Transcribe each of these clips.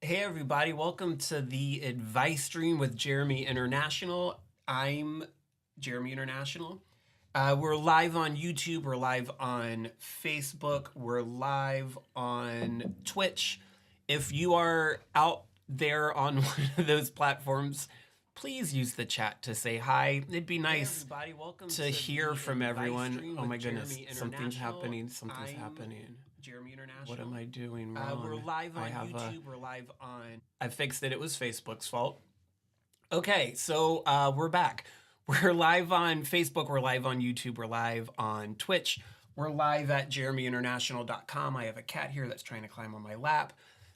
Hey everybody, welcome to the advice stream with Jeremy International. I'm Jeremy International. We're live on YouTube, we're live on Facebook, we're live on Twitch. If you are out there on one of those platforms, please use the chat to say hi. It'd be nice to hear from everyone. Oh my goodness, something's happening, something's happening. Jeremy International. What am I doing wrong? We're live on YouTube. We're live on. I fixed it. It was Facebook's fault. Okay, so we're back. We're live on Facebook. We're live on YouTube. We're live on Twitch. We're live at JeremyInternational.com. I have a cat here that's trying to climb on my lap.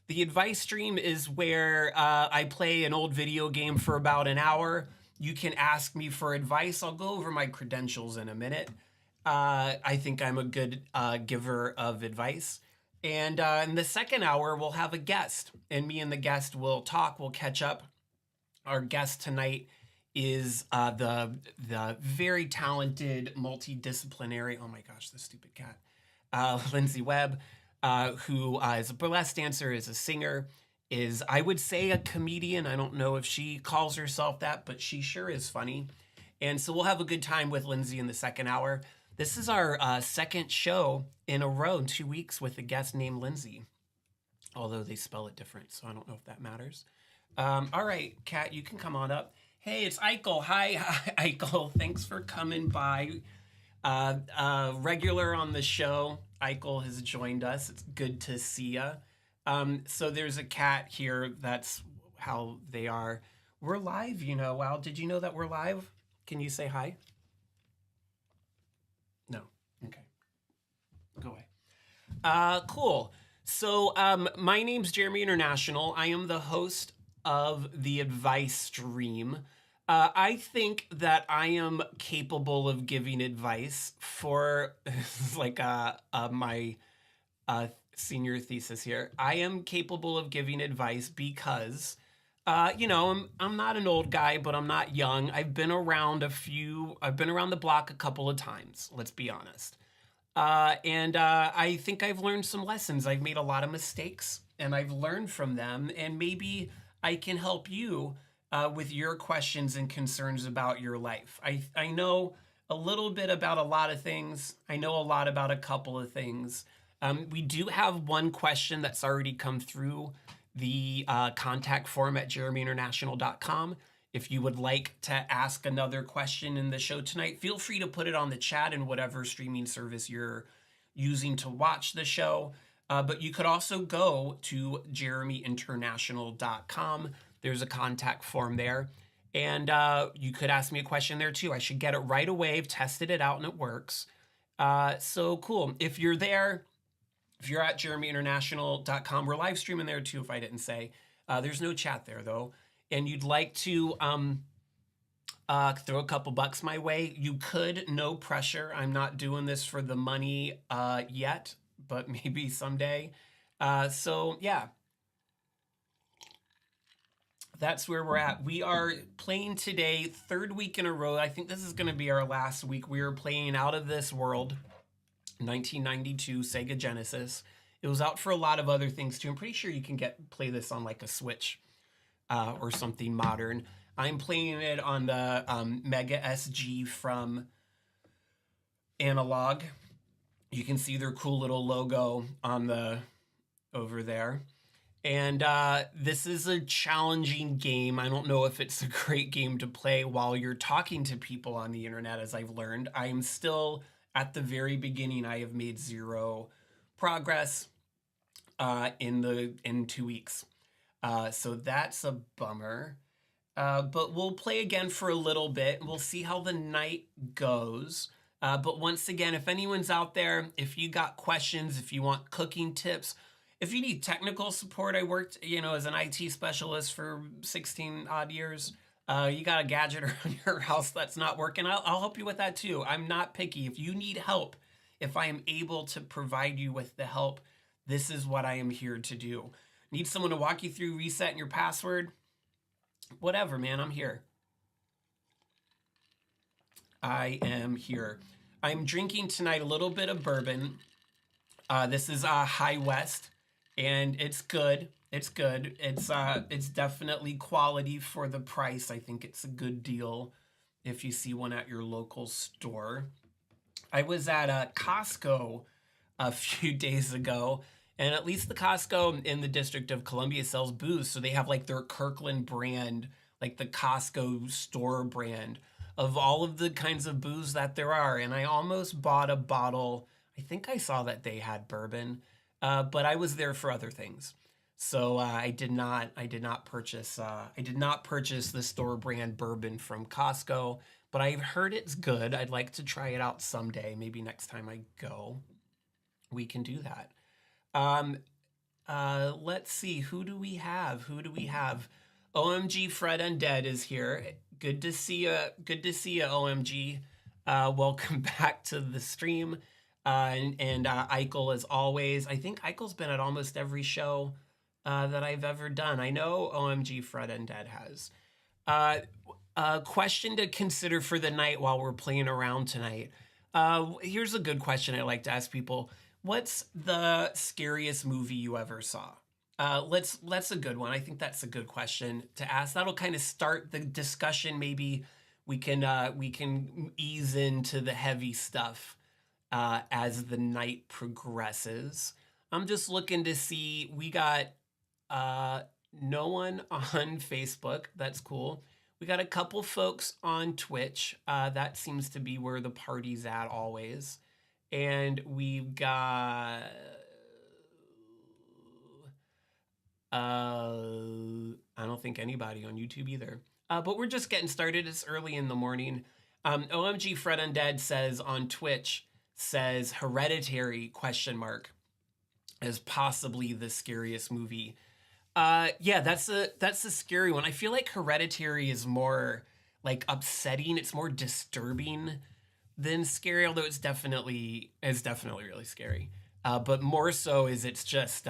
The advice stream is where I play an old video game for about an hour. You can ask me for advice. I'll go over my credentials in a minute. I think I'm a good giver of advice. And in the second hour, we'll have a guest. And me and the guest will talk, we'll catch up. Our guest tonight is the very talented, multidisciplinary, oh my gosh, the stupid cat, Lyndsay Webb, who is a burlesque dancer, is a singer, is, I would say, a comedian. I don't know if she calls herself that, but she sure is funny. And so we'll have a good time with Lyndsay in the second hour. This is our second show in a row in 2 weeks with a guest named Lyndsay, although they spell it different, so I don't know if that matters. All right, Kat, you can come on up. Hey, it's Eichel. Hi, Eichel. Thanks for coming by. Regular on the show, Eichel has joined us. It's good to see ya. So there's a cat here. That's how they are. We're live, you know. Wow, did you know that we're live? Can you say hi? No. Okay. Go away. Cool. So my name's Jeremy International. I am the host of the advice stream. I think that I am capable of giving advice for like my senior thesis here. I am capable of giving advice because you know, I'm not an old guy, but I'm not young. I've been around the block a couple of times, let's be honest. And I think I've learned some lessons. I've made a lot of mistakes and I've learned from them, and maybe I can help you with your questions and concerns about your life. I know a little bit about a lot of things. I know a lot about a couple of things. We do have one question that's already come through the contact form at JeremyInternational.com. If you would like to ask another question in the show tonight, feel free to put it on the chat in whatever streaming service you're using to watch the show. But you could also go to JeremyInternational.com. There's a contact form there. And you could ask me a question there too. I should get it right away. I've tested it out and it works. So cool. If you're there, if you're at JeremyInternational.com, we're live streaming there too, if I didn't say. There's no chat there though. And you'd like to throw a couple bucks my way, you could, no pressure. I'm not doing this for the money yet, but maybe someday. So yeah, that's where we're at. We are playing today, third week in a row. I think this is going to be our last week. We are playing Out of This World, 1992 Sega Genesis. It was out for a lot of other things too. I'm pretty sure you can play this on like a Switch or something modern. I'm playing it on the Mega SG from Analog. You can see their cool little logo on the over there. And this is a challenging game. I don't know if it's a great game to play while you're talking to people on the internet, as I've learned. I am still at the very beginning. I have made zero progress in 2 weeks. So that's a bummer. But we'll play again for a little bit. We'll see how the night goes. But once again, if anyone's out there, if you got questions, if you want cooking tips, if you need technical support, I worked, as an IT specialist for 16 odd years. You got a gadget around your house that's not working, I'll help you with that too. I'm not picky. If you need help, if I am able to provide you with the help, this is what I am here to do. Need someone to walk you through resetting your password? Whatever, man, I'm here. I am here. I'm drinking tonight a little bit of bourbon. This is High West. and it's good. It's good. It's definitely quality for the price. I think it's a good deal if you see one at your local store. I was at Costco a few days ago, and at least the Costco in the District of Columbia sells booze, so they have like their Kirkland brand, like the Costco store brand of all of the kinds of booze that there are. And I almost bought a bottle. I think I saw that they had bourbon, but I was there for other things. So I did not. I did not purchase. I did not purchase the store brand bourbon from Costco, but I've heard it's good. I'd like to try it out someday. Maybe next time I go, we can do that. Um, let's see. Who do we have? Who do we have? OMG Fred Undead is here. Good to see you. Good to see you, OMG. Welcome back to the stream. And Eichel, as always. I think Eichel's been at almost every show that I've ever done. I know OMG Fred Undead has. Question to consider for the night while we're playing around tonight. Here's a good question I like to ask people. What's the scariest movie you ever saw? That's a good one. I think that's a good question to ask. That'll kind of start the discussion. Maybe we can ease into the heavy stuff as the night progresses. I'm just looking to see. We got no one on Facebook. That's cool. We got a couple folks on Twitch. That seems to be where the party's at always. And we've got I don't think anybody on YouTube either. But we're just getting started. It's early in the morning. OMG Fred Undead says on Twitch, says Hereditary question mark is possibly the scariest movie. Yeah, that's a scary one. I feel like Hereditary is more like upsetting. It's more disturbing than scary, although it's definitely really scary. But more so is it's just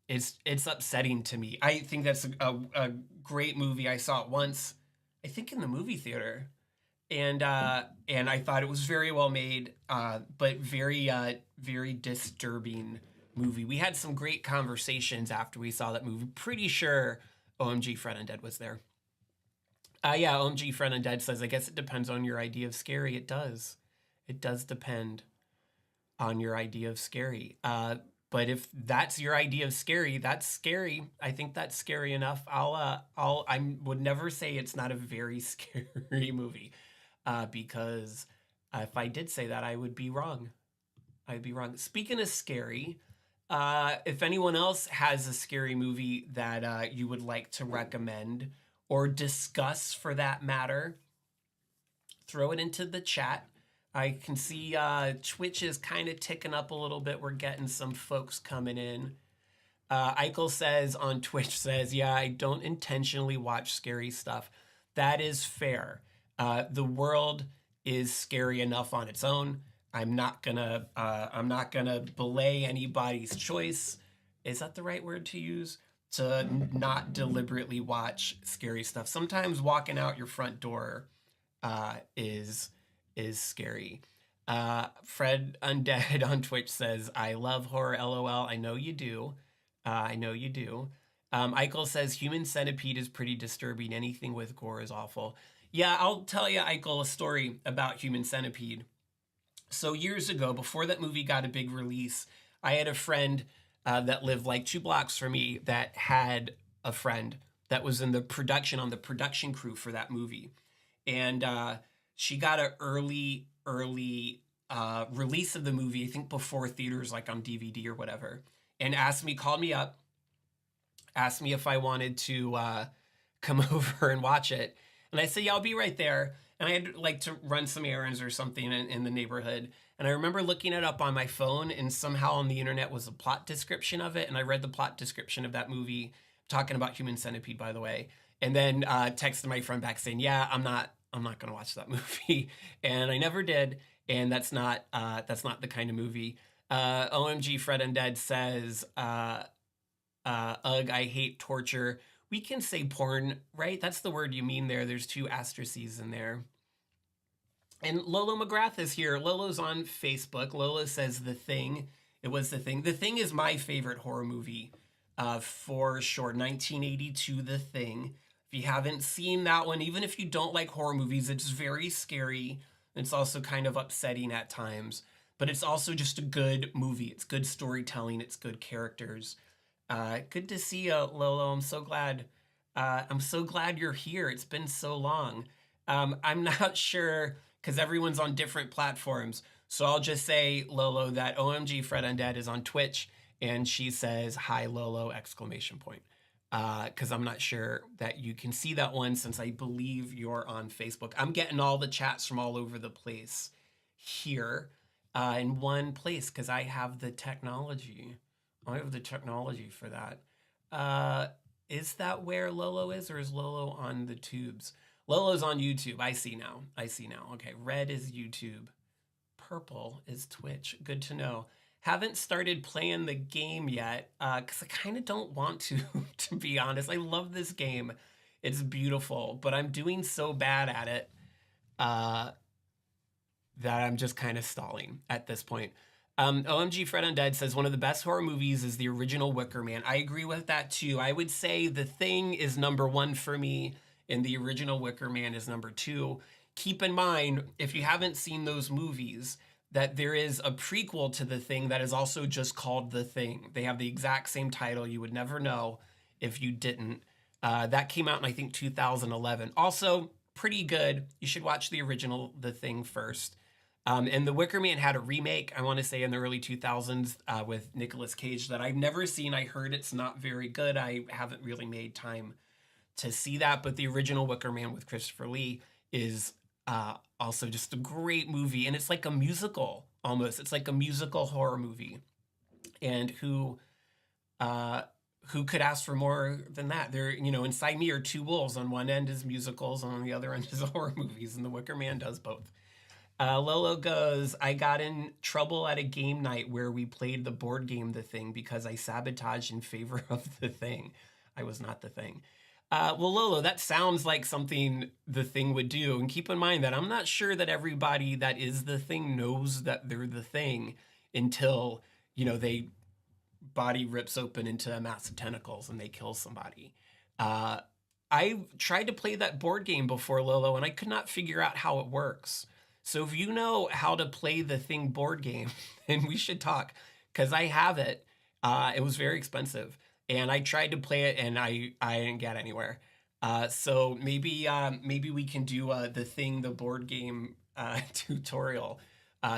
it's upsetting to me. I think that's a great movie. I saw it once, I think in the movie theater, and I thought it was very well made, but very disturbing movie. We had some great conversations after we saw that movie. Pretty sure OMG Fred Undead was there. Yeah, OMG Fred Undead says, I guess it depends on your idea of scary. It does. It does depend on your idea of scary. But if that's your idea of scary, that's scary. I think that's scary enough. I would never say it's not a very scary movie, because if I did say that, I would be wrong. I'd be wrong. Speaking of scary, if anyone else has a scary movie that you would like to recommend or discuss for that matter, throw it into the chat. I can see Twitch is kind of ticking up a little bit. We're getting some folks coming in. Eichel says on Twitch, says, yeah, I don't intentionally watch scary stuff. That is fair. The world is scary enough on its own. I'm not gonna belay anybody's choice. Is that the right word to use? To not deliberately watch scary stuff. Sometimes walking out your front door is scary. Fred Undead on Twitch says, I love horror, LOL. I know you do. I know you do. Eichel says, Human Centipede is pretty disturbing. Anything with gore is awful. Yeah, I'll tell you, Eichel, a story about Human Centipede. So years ago, before that movie got a big release, I had a friend that lived like 2 blocks from me that had a friend that was in the production crew for that movie. And she got an early release of the movie, I think before theaters, like on DVD or whatever, and called me up, asked me if I wanted to come over and watch it. And I said, yeah, I'll be right there. And I had like to run some errands or something in the neighborhood. And I remember looking it up on my phone, and somehow on the internet was a plot description of it. And I read the plot description of that movie, talking about Human Centipede, by the way. And then texted my friend back saying, yeah, I'm not going to watch that movie. And I never did. And that's not the kind of movie. OMG Fred Undead says, ugh, I hate torture. We can say porn, right? That's the word you mean there. There's 2 asterisks in there. And Lolo McGrath is here. Lolo's on Facebook. Lolo says The Thing It was The Thing. The Thing is my favorite horror movie, for sure. 1982, The Thing. If you haven't seen that one, even if you don't like horror movies, it's very scary. It's also kind of upsetting at times, but it's also just a good movie. It's good storytelling. It's good characters. Good to see you, Lolo. I'm so glad. I'm so glad you're here. It's been so long. I'm not sure because everyone's on different platforms. So I'll just say, Lolo, that OMG Fred Undead is on Twitch, and she says, "Hi, Lolo!" exclamation point. Because I'm not sure that you can see that one since I believe you're on Facebook. I'm getting all the chats from all over the place here in one place because I have the technology. I have the technology for that. Is that where Lolo is, or is Lolo on the tubes? Lolo's on YouTube. I see now. I see now. Okay, red is YouTube. Purple is Twitch. Good to know. Haven't started playing the game yet because I kind of don't want to be honest. I love this game. It's beautiful, but I'm doing so bad at it that I'm just kind of stalling at this point. OMG Fred Undead says one of the best horror movies is the original Wicker Man. I agree with that too. I would say The Thing is number one for me, and the original Wicker Man is number two. Keep in mind, if you haven't seen those movies, that there is a prequel to The Thing that is also just called The Thing. They have the exact same title. You would never know if you didn't. That came out in, I think, 2011. Also, pretty good. You should watch the original The Thing first. And The Wicker Man had a remake, I want to say, in the early 2000s with Nicolas Cage that I've never seen. I heard it's not very good. I haven't really made time to see that. But the original Wicker Man with Christopher Lee is also just a great movie, and it's like a musical almost. It's like a musical horror movie, and who could ask for more than that? There, inside me are two wolves. On one end is musicals, and on the other end is horror movies, and The Wicker Man does both. Lolo goes, I got in trouble at a game night where we played the board game The Thing because I sabotaged in favor of The Thing. I was not The Thing. Well, Lolo, that sounds like something The Thing would do. And keep in mind that I'm not sure that everybody that is The Thing knows that they're The Thing until, they body rips open into a mass of tentacles and they kill somebody. I tried to play that board game before, Lolo, and I could not figure out how it works. So if you know how to play The Thing board game, then we should talk, because I have it. It was very expensive. And I tried to play it, and I didn't get anywhere. So maybe we can do The Thing, the board game tutorial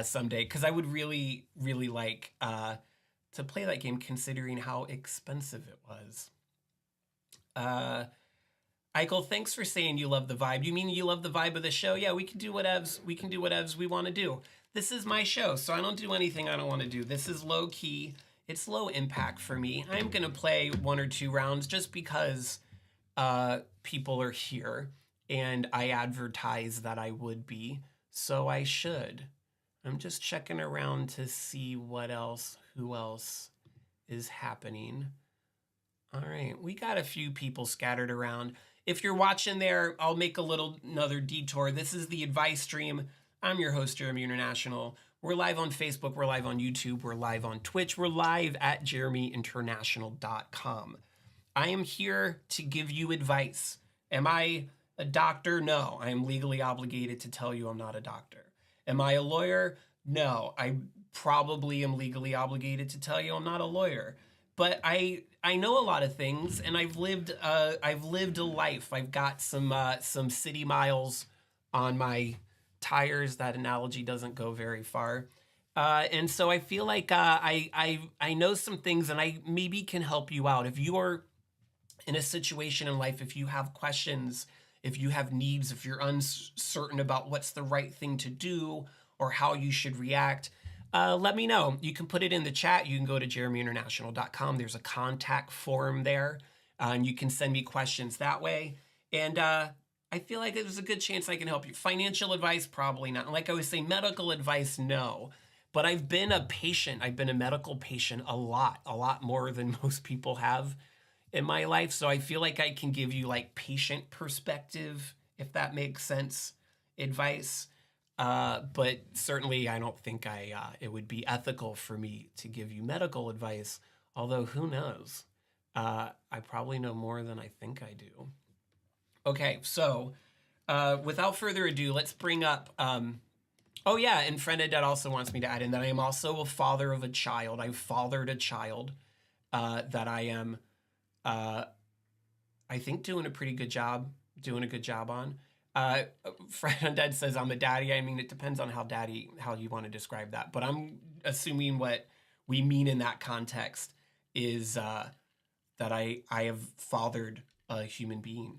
someday, because I would really, really like to play that game, considering how expensive it was. Eichel, thanks for saying you love the vibe. You mean you love the vibe of the show? Yeah, we can do whatevs. We can do whatevs we want to do. This is my show, so I don't do anything I don't want to do. This is low key. It's low impact for me. I'm going to play 1 or 2 rounds just because people are here and I advertise that I would be, so I should. I'm just checking around to see who else is happening. All right, we got a few people scattered around. If you're watching there, I'll make another detour. This is the advice stream. I'm your host, Jeremy International. We're live on Facebook, we're live on YouTube, we're live on Twitch, we're live at JeremyInternational.com. I am here to give you advice. Am I a doctor? No, I am legally obligated to tell you I'm not a doctor. Am I a lawyer? No, I probably am legally obligated to tell you I'm not a lawyer. But I know a lot of things, and I've lived a life. I've got some city miles on my tires. That analogy doesn't go very far, and so I feel like I know some things, and I maybe can help you out if you are in a situation in life. If you have questions, if you have needs, if you're uncertain about what's the right thing to do or how you should react. Let me know. You can put it in the chat. You can go to JeremyInternational.com. There's a contact form there, and you can send me questions that way. And I feel like there's a good chance I can help you. Financial advice, probably not. Like I was saying, medical advice, no. But I've been a patient. I've been a medical patient a lot more than most people have in my life. So I feel like I can give you like patient perspective, if that makes sense, advice. But certainly I don't think it would be ethical for me to give you medical advice, although who knows? I probably know more than I think I do. Okay, so without further ado, let's bring up. Oh yeah, and Friend of Dead also wants me to add in that I am also a father of a child. I've fathered a child that I am, I think, doing a pretty good job, on. Friend of Dead says I'm a daddy. I mean, it depends on how you want to describe that. But I'm assuming what we mean in that context is that I have fathered a human being.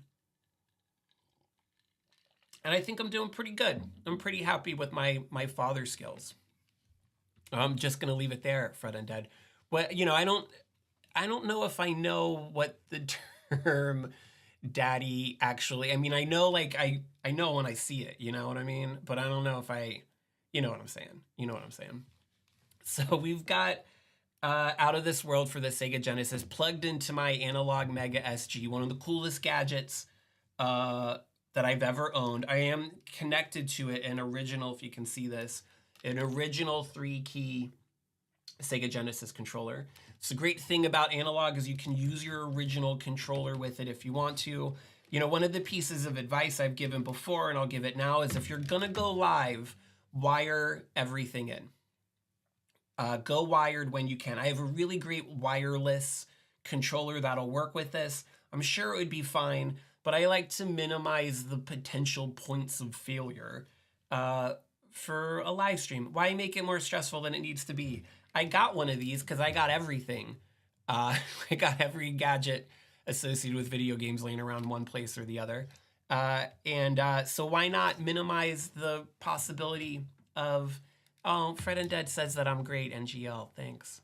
And I think I'm doing pretty good. I'm pretty happy with my father skills. I'm just gonna leave it there, Fred Undead. But I don't know if I know what the term daddy actually. I mean, I know I know when I see it. You know what I mean? But I don't know if you know what I'm saying. You know what I'm saying. So we've got Out of This World for the Sega Genesis plugged into my Analog Mega SG, one of the coolest gadgets that I've ever owned. I am connected to it, an original, if you can see this, an original 3-key Sega Genesis controller. So the great thing about analog is you can use your original controller with it if you want to. One of the pieces of advice I've given before, and I'll give it now, is if you're gonna go live, wire everything in. Go wired when you can. I have a really great wireless controller that'll work with this. I'm sure it would be fine, but I like to minimize the potential points of failure for a live stream. Why make it more stressful than it needs to be? I got one of these because I got everything. I got every gadget associated with video games laying around one place or the other. So why not minimize the possibility of, oh, Fred Undead says that I'm great, NGL. Thanks.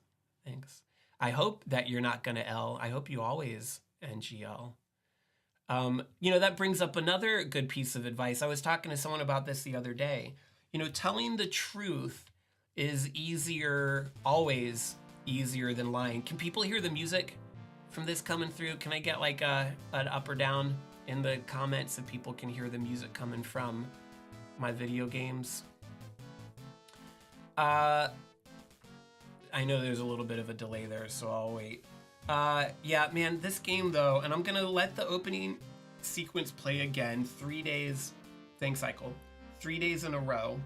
I hope that you're not going to L. I hope you always NGL. That brings up another good piece of advice. I was talking to someone about this the other day. Telling the truth is always easier than lying. Can people hear the music from this coming through? Can I get like an up or down in the comments so people can hear the music coming from my video games? I know there's a little bit of a delay there, so I'll wait. Yeah, man, this game though, and I'm gonna let the opening sequence play again. 3 days, thanks, Cycle. 3 days in a row.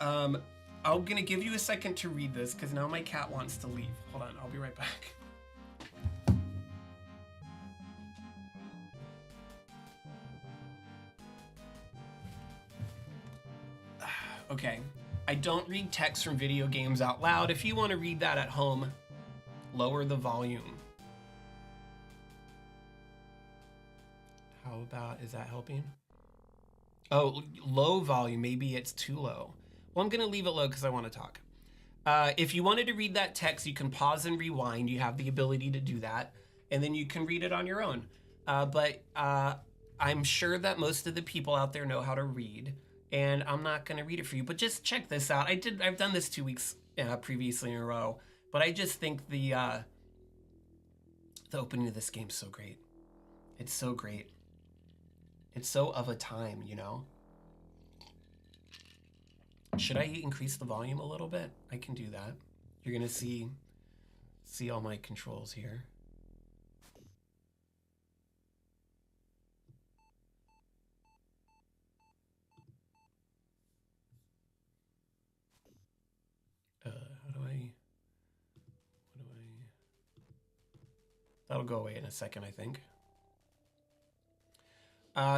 I'm gonna give you a second to read this because now my cat wants to leave. Hold on, I'll be right back. Okay, I don't read text from video games out loud. If you want to read that at home, lower the volume. How about, is that helping? Oh, low volume, maybe it's too low. Well, I'm gonna leave it low because I want to talk. If you wanted to read that text, you can pause and rewind. You have the ability to do that, and then you can read it on your own. But I'm sure that most of the people out there know how to read, and I'm not gonna read it for you. But just check this out. I've done this 2 weeks previously in a row, but I just think the opening of this game's so great. It's so great. It's so of a time, Should I increase the volume a little bit? I can do that. You're gonna see all my controls here. That'll go away in a second, I think.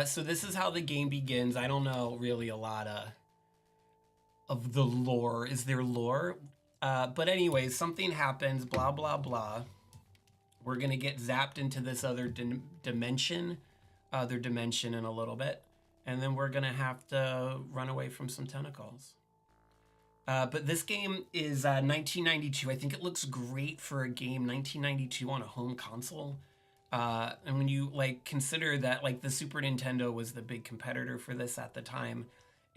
So this is how the game begins. I don't know really a lot of the lore. Is there lore? But anyways, something happens, blah, blah, blah. We're gonna get zapped into this other dimension in a little bit. And then we're gonna have to run away from some tentacles. But this game is 1992. I think it looks great for a game 1992 on a home console. And when you consider that the Super Nintendo was the big competitor for this at the time,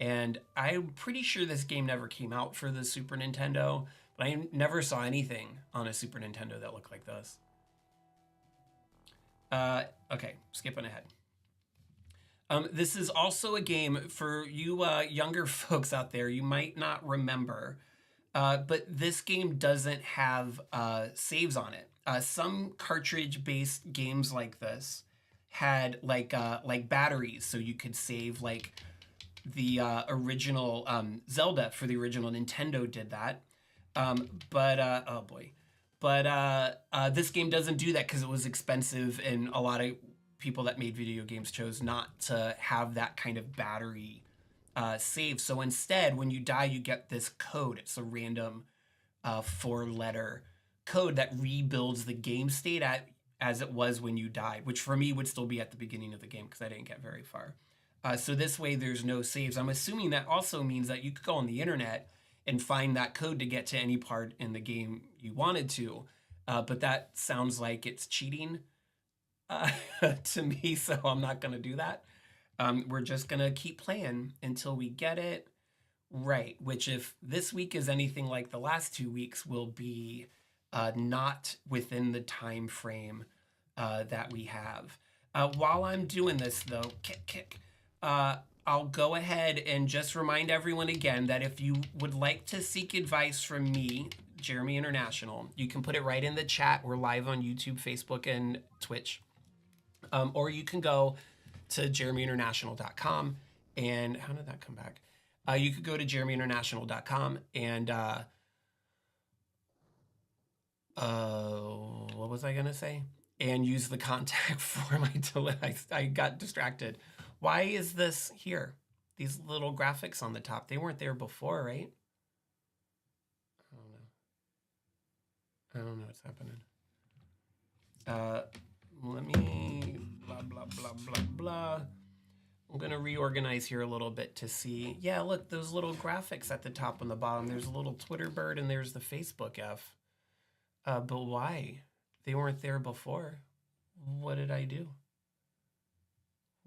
and I'm pretty sure this game never came out for the Super Nintendo, but I never saw anything on a Super Nintendo that looked like this. Okay, skipping ahead. This is also a game for you younger folks out there. You might not remember, but this game doesn't have saves on it. Some cartridge-based games like this had like batteries, so you could save like the original Zelda for the original Nintendo did that. But oh boy, but this game doesn't do that because it was expensive, and a lot of people that made video games chose not to have that kind of battery save. So instead, when you die, you get this code. It's a random 4-letter code that rebuilds the game state as it was when you died, which for me would still be at the beginning of the game because I didn't get very far. So this way there's no saves. I'm assuming that also means that you could go on the internet and find that code to get to any part in the game you wanted to. But that sounds like it's cheating to me, so I'm not going to do that. We're just going to keep playing until we get it right, which if this week is anything like the last 2 weeks, will be not within the time frame that we have. While I'm doing this, though, I'll go ahead and just remind everyone again that if you would like to seek advice from me, Jeremy International, you can put it right in the chat. We're live on YouTube, Facebook, and Twitch. Or you can go to JeremyInternational.com. And how did that come back? You could go to JeremyInternational.com and what was I going to say? And use the contact form. I got distracted. Why is this here? These little graphics on the top, they weren't there before, right? I don't know what's happening. Let me blah, blah, blah, blah, blah. I'm going to reorganize here a little bit to see. Yeah, look, those little graphics at the top and the bottom. There's a little Twitter bird and there's the Facebook F. But why? They weren't there before. What did I do?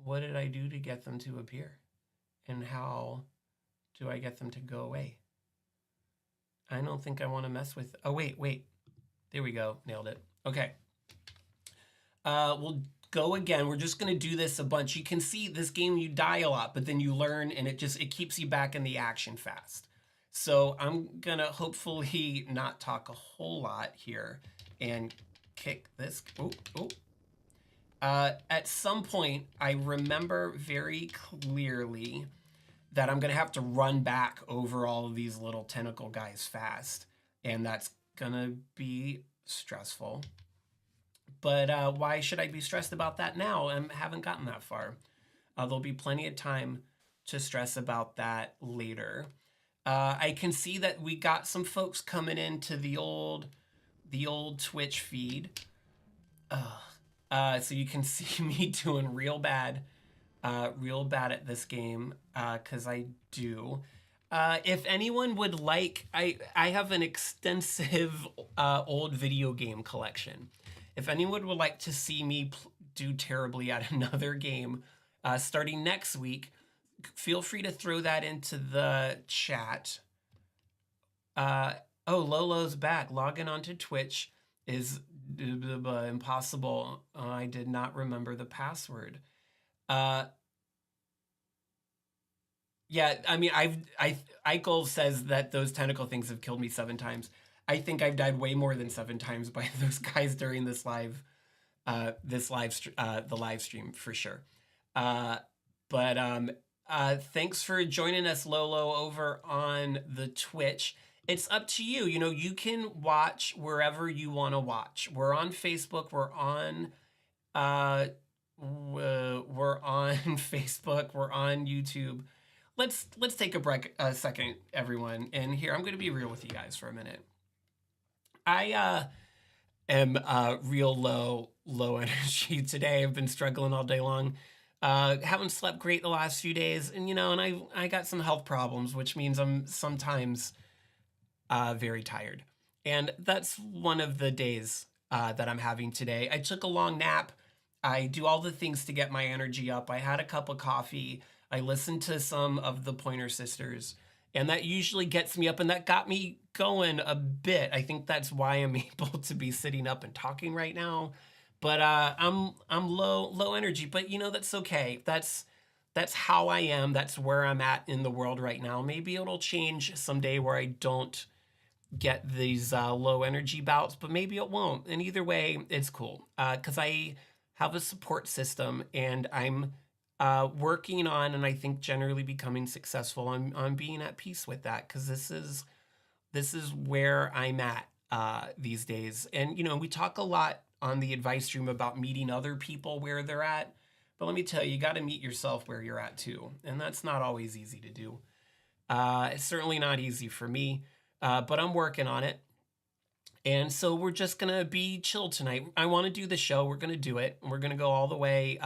What did I do to get them to appear? And how do I get them to go away? I don't think I want to mess with... Oh, wait. There we go. Nailed it. Okay. We'll go again. We're just going to do this a bunch. You can see this game, you die a lot, but then you learn, and it keeps you back in the action fast. So I'm going to hopefully not talk a whole lot here and kick this. At some point, I remember very clearly that I'm going to have to run back over all of these little tentacle guys fast. And that's going to be stressful. But why should I be stressed about that now? I haven't gotten that far. There'll be plenty of time to stress about that later. I can see that we got some folks coming into the old Twitch feed. So you can see me doing real bad at this game, because I do. If anyone would like, I have an extensive old video game collection. If anyone would like to see me do terribly at another game, starting next week, feel free to throw that into the chat. Lolo's back. Logging onto Twitch is impossible. I did not remember the password. Yeah, I mean, Eichel says that those tentacle things have killed me 7 times. I think I've died way more than 7 times by those guys during the live stream for sure. Thanks for joining us, Lolo, over on the Twitch. It's up to you. You know, you can watch wherever you want to watch. We're on Facebook. We're on Facebook. We're on YouTube. Let's take a second, everyone. And here, I'm going to be real with you guys for a minute. I am real low energy today. I've been struggling all day long. Haven't slept great the last few days, and I got some health problems, which means I'm sometimes very tired. And that's one of the days that I'm having today. I took a long nap. I do all the things to get my energy up. I had a cup of coffee. I listened to some of the Pointer Sisters, and that usually gets me up, and that got me going a bit. I think that's why I'm able to be sitting up and talking right now. But I'm low energy, but that's okay. That's that's how I am. That's where I'm at in the world right now. Maybe it'll change someday where I don't get these low energy bouts, but maybe it won't. And either way, it's cool because I have a support system, and I'm working on, and I think generally becoming successful on being at peace with that, because this is where I'm at these days. And we talk a lot on the advice stream about meeting other people where they're at, but let me tell you, you got to meet yourself where you're at too, and that's not always easy to do. It's certainly not easy for me, but I'm working on it. And so we're just going to be chill tonight. I want to do the show. We're going to do it. We're going to go all the way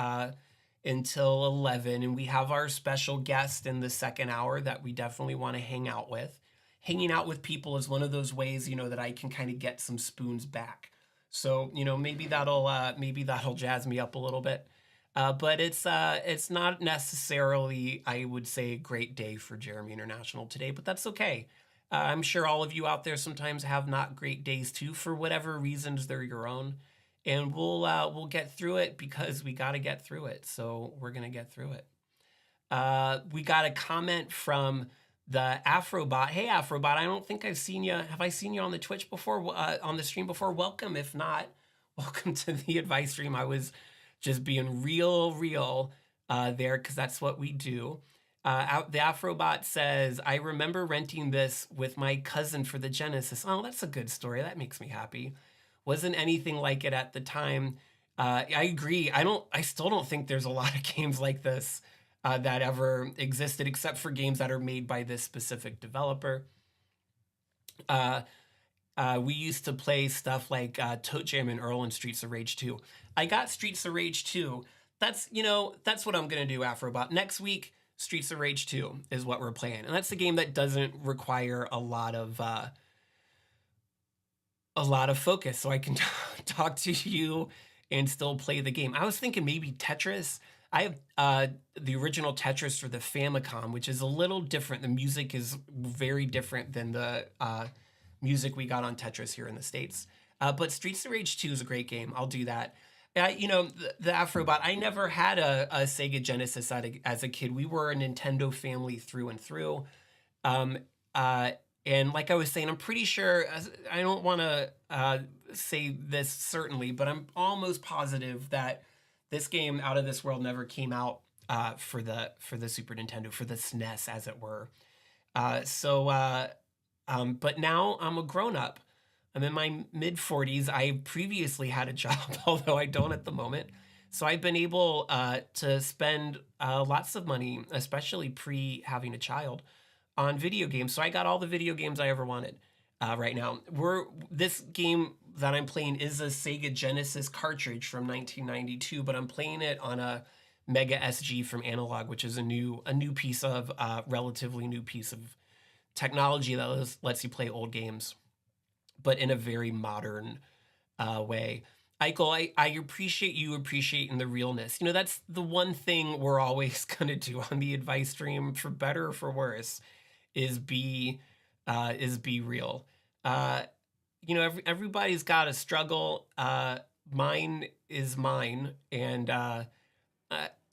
until 11. And we have our special guest in the second hour that we definitely want to hang out with. Hanging out with people is one of those ways, that I can kind of get some spoons back. So, maybe that'll jazz me up a little bit. But it's not necessarily, I would say, a great day for Jeremy International today, but that's okay. I'm sure all of you out there sometimes have not great days too, for whatever reasons they're your own, and we'll get through it because we got to get through it. So we're gonna get through it. We got a comment from the Afrobot. Hey Afrobot, I don't think I've seen you. Have I seen you on the Twitch before? On the stream before? Welcome. If not, welcome to the advice stream. I was just being real there because that's what we do. The Afrobot says, I remember renting this with my cousin for the Genesis. Oh, that's a good story. That makes me happy. Wasn't anything like it at the time. I agree. I still don't think there's a lot of games like this that ever existed, except for games that are made by this specific developer. We used to play stuff like Toe Jam and Earl and Streets of Rage 2. I got Streets of Rage 2. That's what I'm going to do, Afrobot. Next week, Streets of Rage 2 is what we're playing. And that's a game that doesn't require a lot of focus, so I can talk to you and still play the game. I was thinking maybe Tetris. I have the original Tetris for the Famicom, which is a little different. The music is very different than the music we got on Tetris here in the States. But Streets of Rage 2 is a great game. I'll do that. The Afrobot, I never had a Sega Genesis as a kid. We were a Nintendo family through and through. And like I was saying, I'm pretty sure, I don't want to say this certainly, but I'm almost positive that this game, Out of This World, never came out for the Super Nintendo, for the SNES, as it were. But now I'm a grown-up. I'm in my mid-40s. I previously had a job, although I don't at the moment. So I've been able to spend lots of money, especially pre-having a child, on video games. So I got all the video games I ever wanted right now. This game that I'm playing is a Sega Genesis cartridge from 1992, but I'm playing it on a Mega SG from Analog, which is a relatively new piece of technology that lets you play old games, but in a very modern way. Eichel, I appreciate you appreciating the realness. That's the one thing we're always going to do on the advice stream, for better or for worse, is be real. Everybody's got a struggle. Mine is mine. And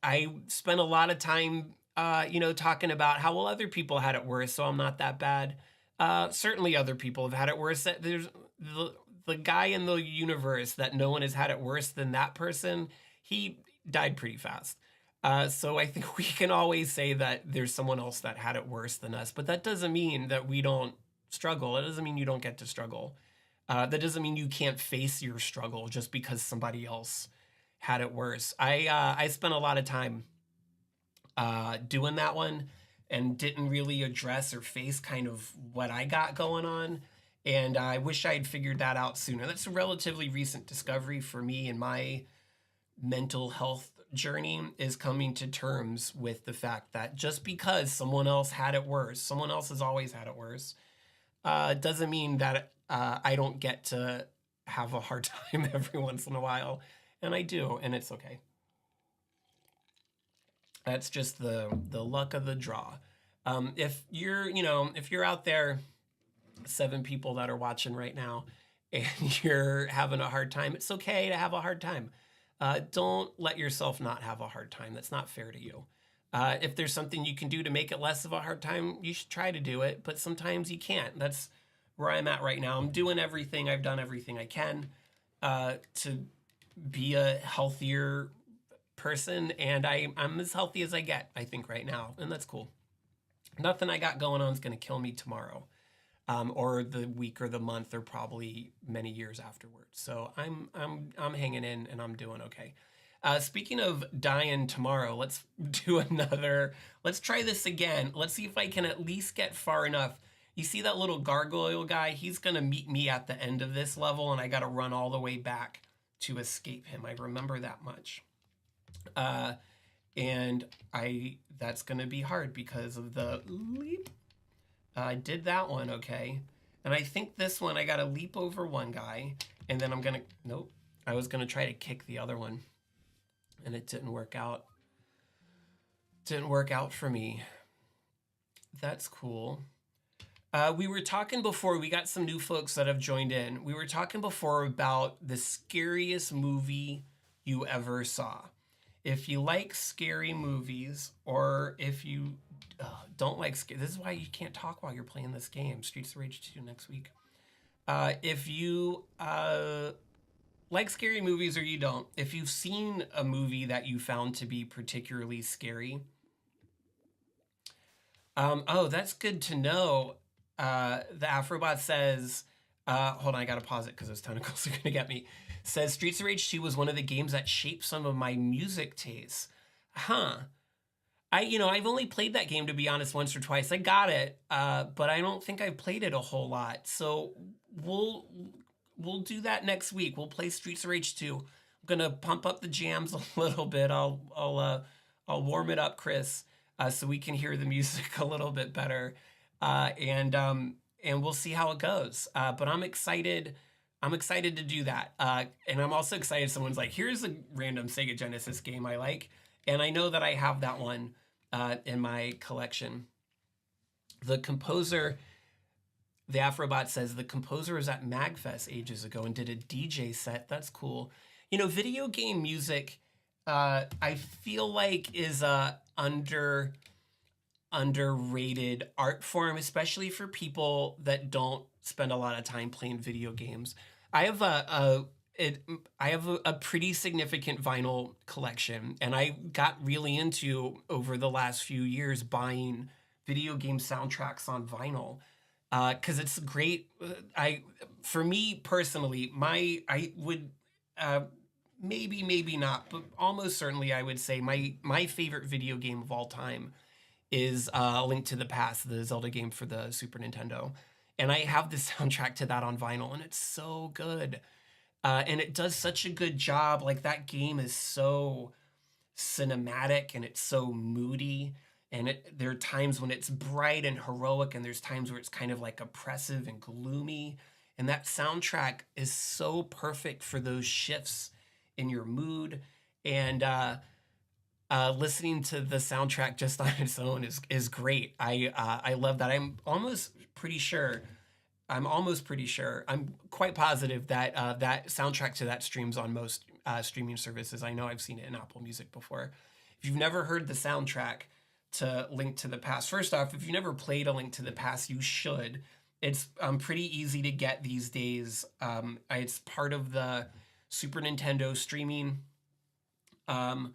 I spent a lot of time, talking about how, well, other people had it worse, so I'm not that bad. Certainly other people have had it worse. There's the guy in the universe that no one has had it worse than that person. He died pretty fast. So I think we can always say that there's someone else that had it worse than us, but that doesn't mean that we don't struggle. It doesn't mean you don't get to struggle. That doesn't mean you can't face your struggle just because somebody else had it worse. I spent a lot of time doing that one, and didn't really address or face kind of what I got going on. And I wish I had figured that out sooner. That's a relatively recent discovery for me in my mental health journey, is coming to terms with the fact that just because someone else had it worse, someone else has always had it worse, doesn't mean that I don't get to have a hard time every once in a while. And I do, and it's okay. That's just the luck of the draw. If you're out there, 7 people that are watching right now, and you're having a hard time, it's okay to have a hard time. Don't let yourself not have a hard time. That's not fair to you. If there's something you can do to make it less of a hard time, you should try to do it. But sometimes you can't. That's where I'm at right now. I'm doing everything. I've done everything I can to be a healthier person, and I'm as healthy as I get, I think, right now, and that's cool. Nothing I got going on is going to kill me tomorrow, or the week or the month, or probably many years afterwards. So I'm hanging in, and I'm doing okay. Speaking of dying tomorrow, let's do another. Let's try this again. Let's see if I can at least get far enough. You see that little gargoyle guy? He's going to meet me at the end of this level, and I got to run all the way back to escape him. I remember that much. And that's going to be hard because of the leap. I did that one, okay. And I think this one, I got to leap over one guy, and then I'm going to, nope. I was going to try to kick the other one, and it didn't work out. Didn't work out for me. That's cool. We were talking before, we got some new folks that have joined in. We were talking before about the scariest movie you ever saw. If you like scary movies, or if you don't like scary, this is why you can't talk while you're playing this game, Streets of Rage 2 next week. If you like scary movies or you don't, if you've seen a movie that you found to be particularly scary, oh, that's good to know. The Afrobot says, hold on, I gotta pause it because those tentacles are gonna get me. Says Streets of Rage 2 was one of the games that shaped some of my music tastes. Huh. I've only played that game, to be honest, once or twice. I got it, but I don't think I've played it a whole lot. So we'll do that next week. We'll play Streets of Rage 2. I'm gonna pump up the jams a little bit. I'll warm it up, Chris, so we can hear the music a little bit better. And we'll see how it goes. But I'm excited. I'm excited to do that. And I'm also excited. Someone's like, here's a random Sega Genesis game I like. And I know that I have that one in my collection. The composer, the Afrobot says, the composer was at MagFest ages ago and did a DJ set. That's cool. Video game music, I feel like is a underrated art form, especially for people that don't spend a lot of time playing video games. I have a pretty significant vinyl collection, and I got really into, over the last few years, buying video game soundtracks on vinyl, because it's great. For me personally, I would maybe not, but almost certainly I would say my favorite video game of all time is Link to the Past, the Zelda game for the Super Nintendo. And I have the soundtrack to that on vinyl, and it's so good. And it does such a good job. Like, that game is so cinematic, and it's so moody. And there are times when it's bright and heroic, and there's times where it's kind of like oppressive and gloomy. And that soundtrack is so perfect for those shifts in your mood. And listening to the soundtrack just on its own is great. I love that. I'm quite positive that that soundtrack to that streams on most streaming services. I know I've seen it in Apple Music before. If you've never heard the soundtrack to Link to the Past, first off, if you never played A Link to the Past, you should. It's pretty easy to get these days. It's part of the Super Nintendo streaming thing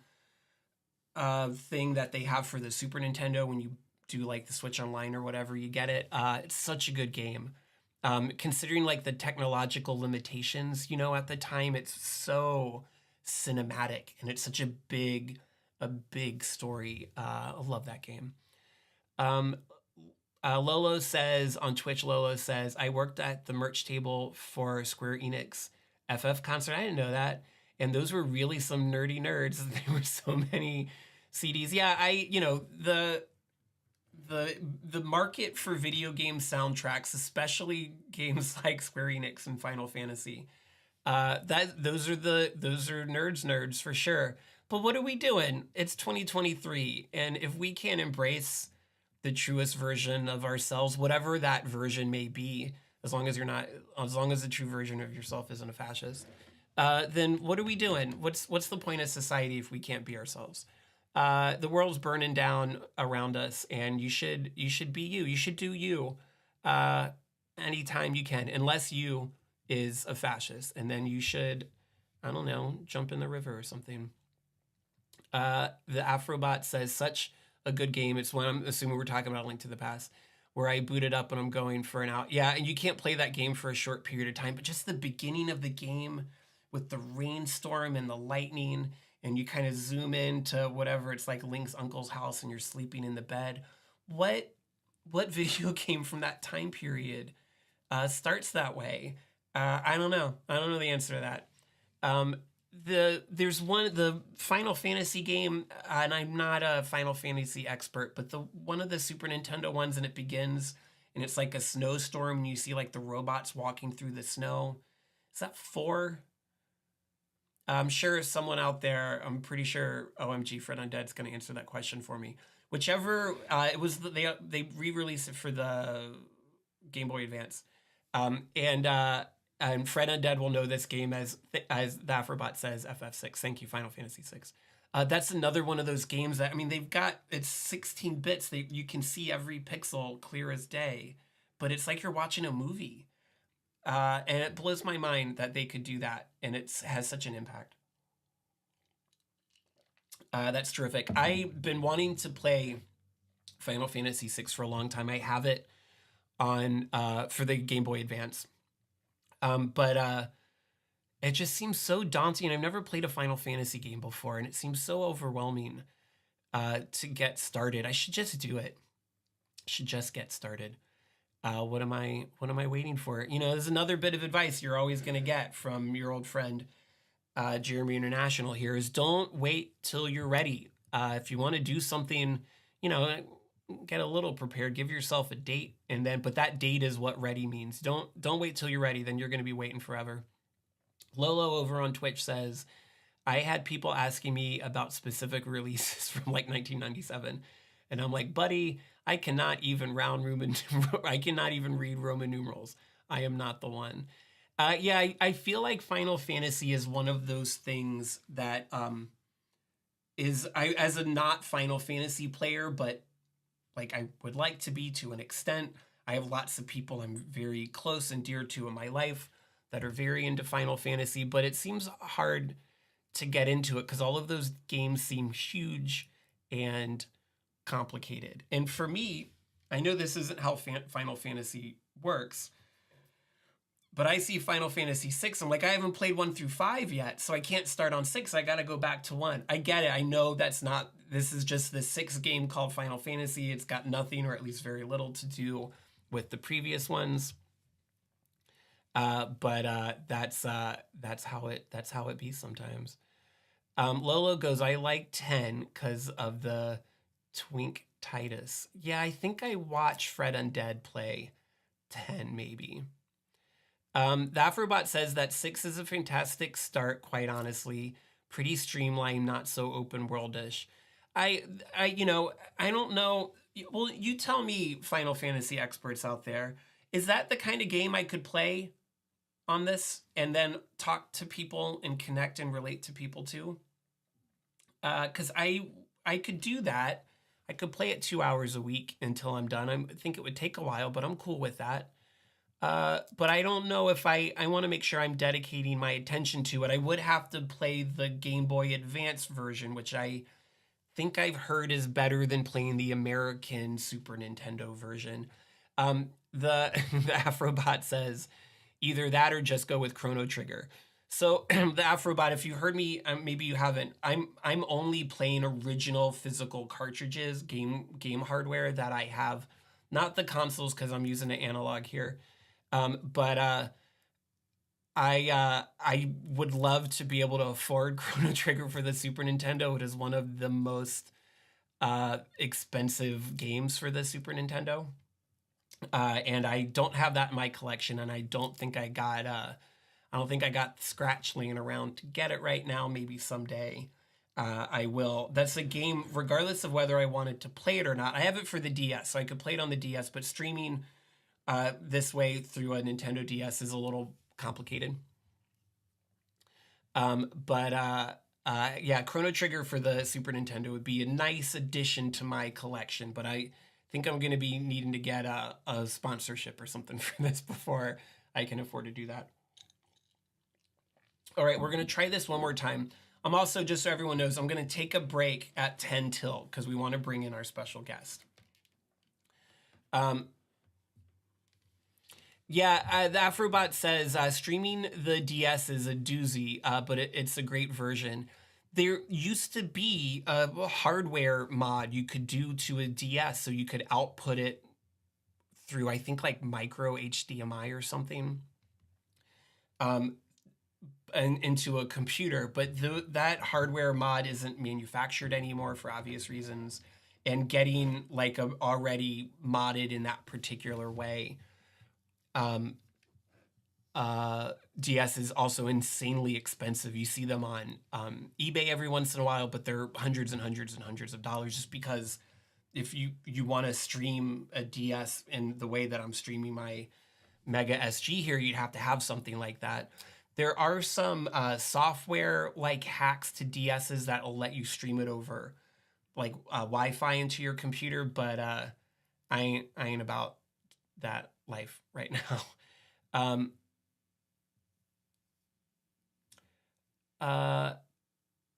that they have for the Super Nintendo. When you do like the Switch Online or whatever, you get it. It's such a good game. Considering like the technological limitations, at the time, it's so cinematic, and it's such a big story. I love that game. Lolo says on Twitch, I worked at the merch table for Square Enix FF concert. I didn't know that. And those were really some nerdy nerds. There were so many CDs. Yeah, the market for video game soundtracks, especially games like Square Enix and Final Fantasy, those are nerds for sure. But what are we doing? It's 2023, and if we can't embrace the truest version of ourselves, whatever that version may be, as long as the true version of yourself isn't a fascist, then what are we doing? What's the point of society if we can't be ourselves? The world's burning down around us, and you should be you. You should do you, uh, anytime you can, unless you is a fascist, and then you should, I don't know, jump in the river or something. The Afrobot says such a good game. It's one, I'm assuming we're talking about A Link to the Past, where I boot it up and I'm going for an hour. Yeah, and you can't play that game for a short period of time, but just the beginning of the game with the rainstorm and the lightning, and you kind of zoom in to whatever, it's like Link's uncle's house and you're sleeping in the bed. What what video game from that time period starts that way? I don't know. I don't know the answer to that. Um, there's the Final Fantasy game, and I'm not a Final Fantasy expert, but the one of the Super Nintendo ones, and it begins, and it's like a snowstorm, and you see like the robots walking through the snow. Is that 4? I'm sure someone out there, I'm pretty sure OMG Fred Undead's going to answer that question for me. Whichever, it was, they re-released it for the Game Boy Advance. And Fred Undead will know this game as the Afrobot says, FF6. Thank you, Final Fantasy 6. That's another one of those games that, I mean, they've got, it's 16 bits. You can see every pixel clear as day, but it's like you're watching a movie. And it blows my mind that they could do that, and it has such an impact. That's terrific. I've been wanting to play Final Fantasy 6 for a long time. I have it on for the Game Boy Advance. But it just seems so daunting. I've never played a Final Fantasy game before, and it seems so overwhelming to get started. I should just do it. Should just get started. What am I waiting for? You know, there's another bit of advice you're always going to get from your old friend Jeremy International here is don't wait till you're ready. If you want to do something, you know, get a little prepared, give yourself a date, and then, but that date is what ready means. Don't wait till you're ready, then you're going to be waiting forever. Lolo over on Twitch says, I had people asking me about specific releases from like 1997, and I'm like, buddy, I cannot even I cannot even read Roman numerals. I am not the one. Yeah, I feel like Final Fantasy is one of those things that as a not Final Fantasy player, but like I would like to be to an extent. I have lots of people I'm very close and dear to in my life that are very into Final Fantasy, but it seems hard to get into it because all of those games seem huge and complicated. And for me, I know this isn't how Final Fantasy works, but I see Final Fantasy 6. I'm like, I haven't played 1 through 5 yet, so I can't start on 6. I got to go back to 1. I get it. I know this is just the 6th game called Final Fantasy. It's got nothing, or at least very little, to do with the previous ones. But that's how it be sometimes. Lolo goes, I like 10 because of the Twink Titus. Yeah, I think I watched Fred Undead play 10 maybe. The Afrobot says that 6 is a fantastic start, quite honestly. Pretty streamlined, not so open worldish. I don't know. Well, you tell me, Final Fantasy experts out there, is that the kind of game I could play on this and then talk to people and connect and relate to people too? Because I could do that. I could play it 2 hours a week until I'm done. I think it would take a while, but I'm cool with that. But I don't know if I want to make sure I'm dedicating my attention to it. I would have to play the Game Boy Advance version, which I think I've heard is better than playing the American Super Nintendo version. The the Afrobot says either that or just go with Chrono Trigger. So the Afrobot, if you heard me, maybe you haven't. I'm only playing original physical cartridges, game hardware that I have, not the consoles because I'm using an analog here. But I would love to be able to afford Chrono Trigger for the Super Nintendo. It is one of the most expensive games for the Super Nintendo. And I don't have that in my collection, and I don't think I got Scratch laying around to get it right now. Maybe someday I will. That's a game, regardless of whether I wanted to play it or not. I have it for the DS, so I could play it on the DS, but streaming this way through a Nintendo DS is a little complicated. But Yeah, Chrono Trigger for the Super Nintendo would be a nice addition to my collection, but I think I'm going to be needing to get a sponsorship or something for this before I can afford to do that. All right, we're going to try this one more time. I'm also, just so everyone knows, I'm going to take a break at 10 till because we want to bring in our special guest. Yeah, the Afrobot says streaming the DS is a doozy, but it's a great version. There used to be a hardware mod you could do to a DS so you could output it through, I think, like micro HDMI or something, and into a computer. But that hardware mod isn't manufactured anymore for obvious reasons. And getting like a already modded in that particular way, DS is also insanely expensive. You see them on eBay every once in a while, but they're hundreds and hundreds and hundreds of dollars just because if you want to stream a DS in the way that I'm streaming my Mega SG here, you'd have to have something like that. There are some software like hacks to DSs that'll let you stream it over like Wi-Fi into your computer, but I ain't about that life right now.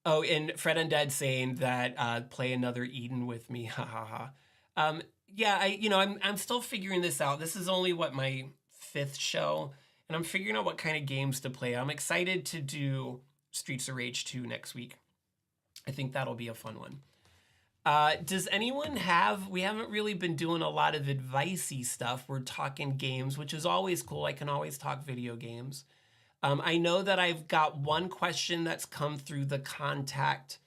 Oh, and Fred Undead saying that play another Eden with me, ha ha ha. Yeah, I'm still figuring this out. This is only my 5th show, and I'm figuring out what kind of games to play. I'm excited to do Streets of Rage 2 next week. I think that'll be a fun one. Does anyone we haven't really been doing a lot of advice-y stuff. We're talking games, which is always cool. I can always talk video games. I know that I've got one question that's come through the contact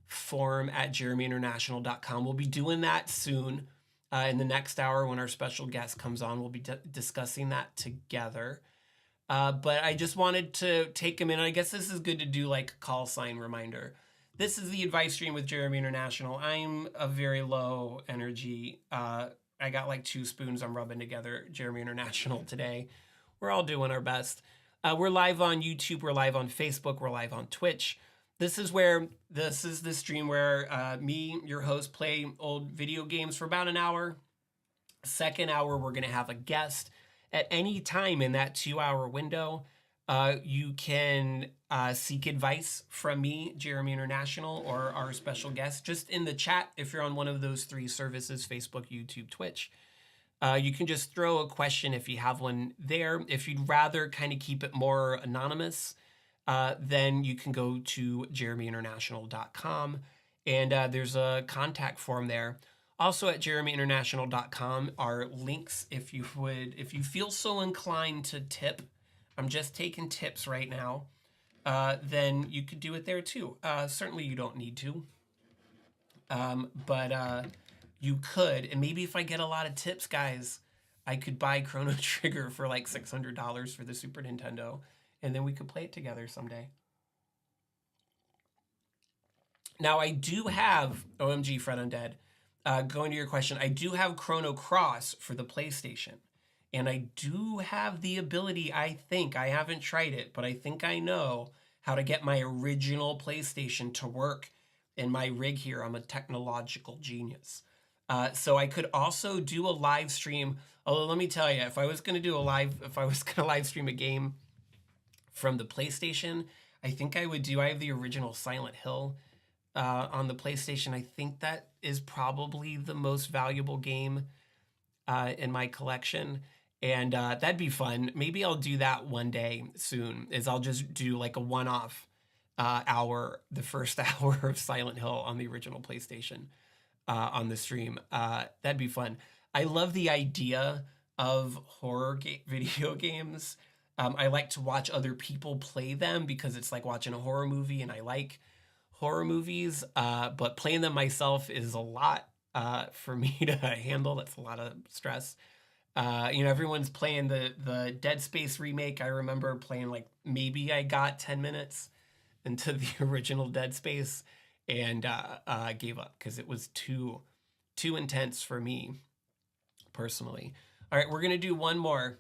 form at JeremyInternational.com. We'll be doing that soon. In the next hour when our special guest comes on, we'll be discussing that together. But I just wanted to take a minute. I guess this is good to do like a call sign reminder. This is the advice stream with Jeremy International. I'm a very low energy. I got like 2 spoons I'm rubbing together. Jeremy International today. We're all doing our best. We're live on YouTube. We're live on Facebook. We're live on Twitch. This is the stream where me, your host, play old video games for about an hour. Second hour, we're going to have a guest. At any time in that 2-hour window, you can seek advice from me, Jeremy International, or our special guest, just in the chat if you're on one of those 3 services, Facebook, YouTube, Twitch. You can just throw a question if you have one there. If you'd rather kind of keep it more anonymous, then you can go to JeremyInternational.com, and there's a contact form there. Also at JeremyInternational.com are links if you feel so inclined to tip. I'm just taking tips right now. Then you could do it there too. Certainly you don't need to. But you could, and maybe if I get a lot of tips, guys, I could buy Chrono Trigger for like $600 for the Super Nintendo, and then we could play it together someday. Now, I do have, OMG Fred Undead, going to your question, I do have Chrono Cross for the PlayStation, and I do have the ability, I haven't tried it, but I think I know how to get my original PlayStation to work in my rig here. I'm a technological genius. So I could also do a live stream. Although let me tell you, if I was going to live stream a game from the PlayStation, I think I have the original Silent Hill on the PlayStation. I think that is probably the most valuable game in my collection. And that'd be fun. Maybe I'll do that one day soon, I'll just do like a one-off hour, the first hour of Silent Hill on the original PlayStation. On the stream. That'd be fun. I love the idea of horror video games. I like to watch other people play them because it's like watching a horror movie, and I like horror movies, but playing them myself is a lot for me to handle. That's a lot of stress. Everyone's playing the Dead Space remake. I remember playing maybe I got 10 minutes into the original Dead Space, and gave up because it was too intense for me personally. All right, we're gonna do one more.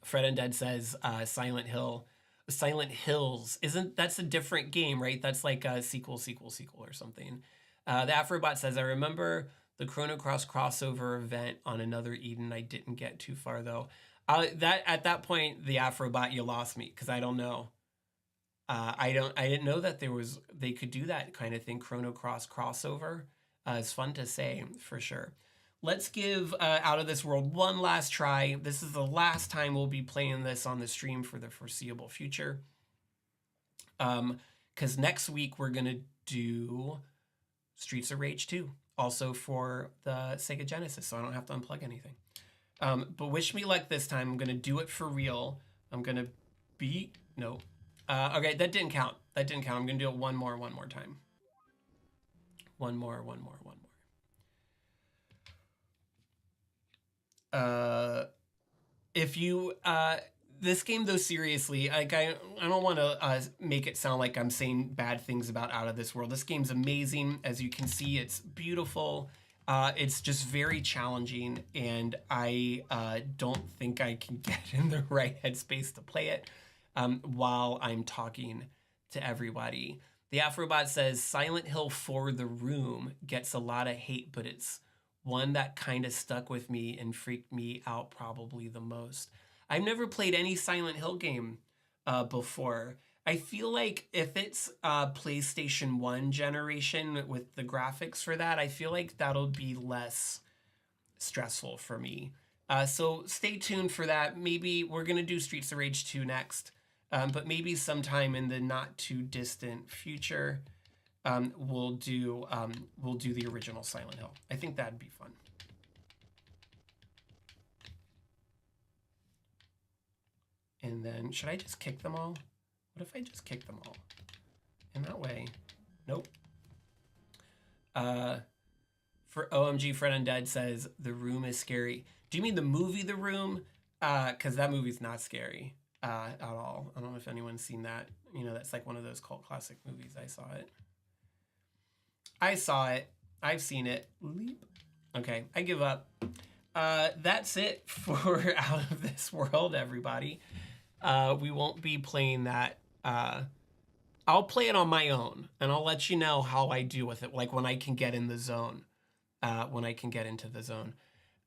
Fred Undead says Silent Hill. Silent Hills. That's a different game, right? That's like a sequel or something. The Afrobot says, I remember the Chrono Cross crossover event on Another Eden. I didn't get too far though. That at that point, the Afrobot, you lost me because I don't know. I didn't know that they could do that kind of thing. Chrono Cross crossover. It's fun to say for sure. Let's give Out of This World one last try. This is the last time we'll be playing this on the stream for the foreseeable future. Because next week we're gonna do Streets of Rage 2, also for the Sega Genesis, so I don't have to unplug anything. But wish me luck this time. I'm gonna do it for real. I'm gonna beat no. Okay, that didn't count. That didn't count. I'm gonna do it one more time. One more. If you this game though, seriously, like I don't want to make it sound like I'm saying bad things about Out of This World. This game's amazing. As you can see, it's beautiful. It's just very challenging, and I don't think I can get in the right headspace to play it while I'm talking to everybody. The Afrobot says Silent Hill 4 The Room gets a lot of hate, but it's one that kind of stuck with me and freaked me out probably the most. I've never played any Silent Hill game before. I feel like if it's PlayStation 1 generation with the graphics for that, I feel like that'll be less stressful for me. So stay tuned for that. Maybe we're going to do Streets of Rage 2 next, but maybe sometime in the not too distant future, we'll do the original Silent Hill. I think that'd be fun. And then, should I just kick them all? What if I just kick them all? In that way, nope. For OMG, Fred Undead says, The Room is scary. Do you mean the movie The Room? Because that movie's not scary at all. I don't know if anyone's seen that. You know, that's like one of those cult classic movies. I saw it. I've seen it. Leap. Okay, I give up. That's it for Out of This World, everybody. We won't be playing that. I'll play it on my own, and I'll let you know how I do with it, like when I can get in the zone. When I can get into the zone.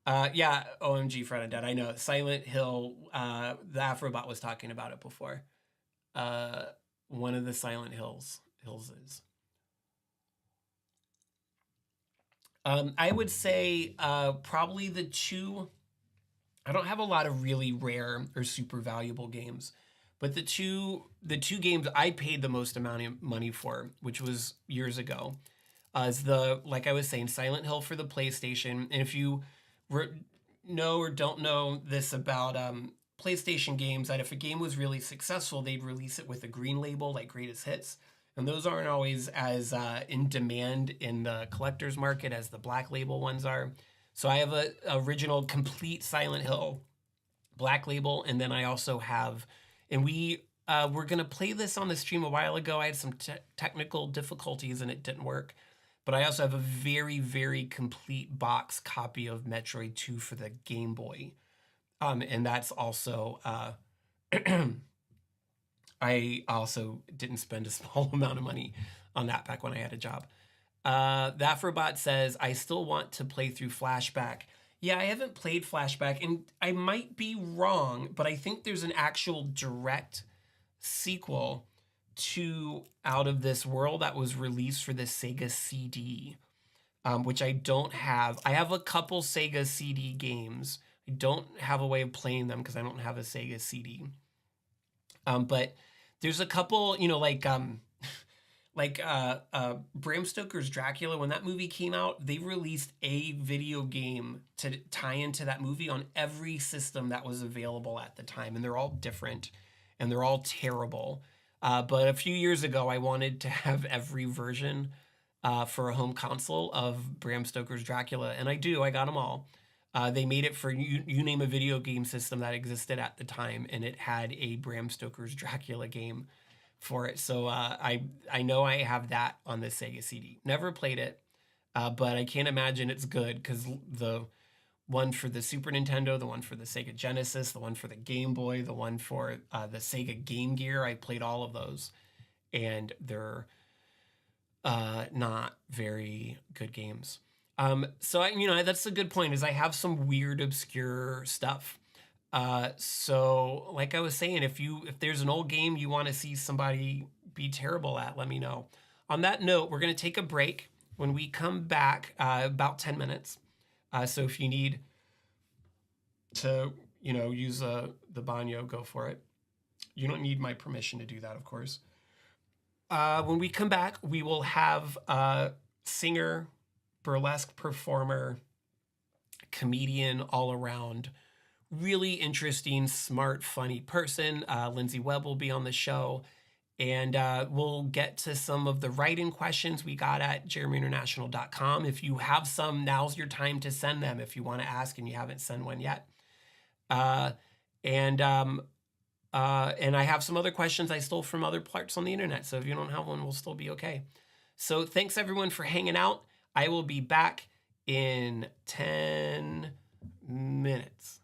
Yeah, OMG, Fred and Dead. I know. Silent Hill, the Afrobot was talking about it before. One of the Silent Hills is. I would say probably the two. I don't have a lot of really rare or super valuable games, but the two games I paid the most amount of money for, which was years ago, is like I was saying, Silent Hill for the PlayStation. And if you know or don't know this about PlayStation games, that if a game was really successful, they'd release it with a green label, like Greatest Hits. And those aren't always as in demand in the collector's market as the black label ones are. So I have a original complete Silent Hill black label, and then I also have, and we were gonna play this on the stream a while ago. I had some technical difficulties and it didn't work. But I also have a very, very complete box copy of Metroid 2 for the Game Boy. And that's also, I also didn't spend a small amount of money on that back when I had a job. The Afrobot says, I still want to play through Flashback. Yeah, I haven't played Flashback, and I might be wrong, but I think there's an actual direct sequel to Out of This World that was released for the Sega CD, which I don't have. I have a couple Sega CD games. I don't have a way of playing them because I don't have a Sega CD. But there's a couple, you know, like Bram Stoker's Dracula. When that movie came out, they released a video game to tie into that movie on every system that was available at the time, and they're all different and they're all terrible. But a few years ago, I wanted to have every version for a home console of Bram Stoker's Dracula, and I do. I got them all. They made it for you name a video game system that existed at the time, and it had a Bram Stoker's Dracula game for it. So I know I have that on the Sega CD. Never played it, but I can't imagine it's good because one for the Super Nintendo, the one for the Sega Genesis, the one for the Game Boy, the one for the Sega Game Gear. I played all of those, and they're not very good games. So that's a good point. Is I have some weird, obscure stuff. So like I was saying, if there's an old game you want to see somebody be terrible at, let me know. On that note, we're gonna take a break. When we come back, about 10 minutes. So if you need to, use the banyo, go for it. You don't need my permission to do that, of course. When we come back, we will have a singer, burlesque performer, comedian, all around, really interesting, smart, funny person. Lyndsay Webb will be on the show. And we'll get to some of the write-in questions we got at JeremyInternational.com. If you have some, now's your time to send them if you want to ask and you haven't sent one yet. And I have some other questions I stole from other parts on the internet. So if you don't have one, we'll still be okay. So thanks everyone for hanging out. I will be back in 10 minutes.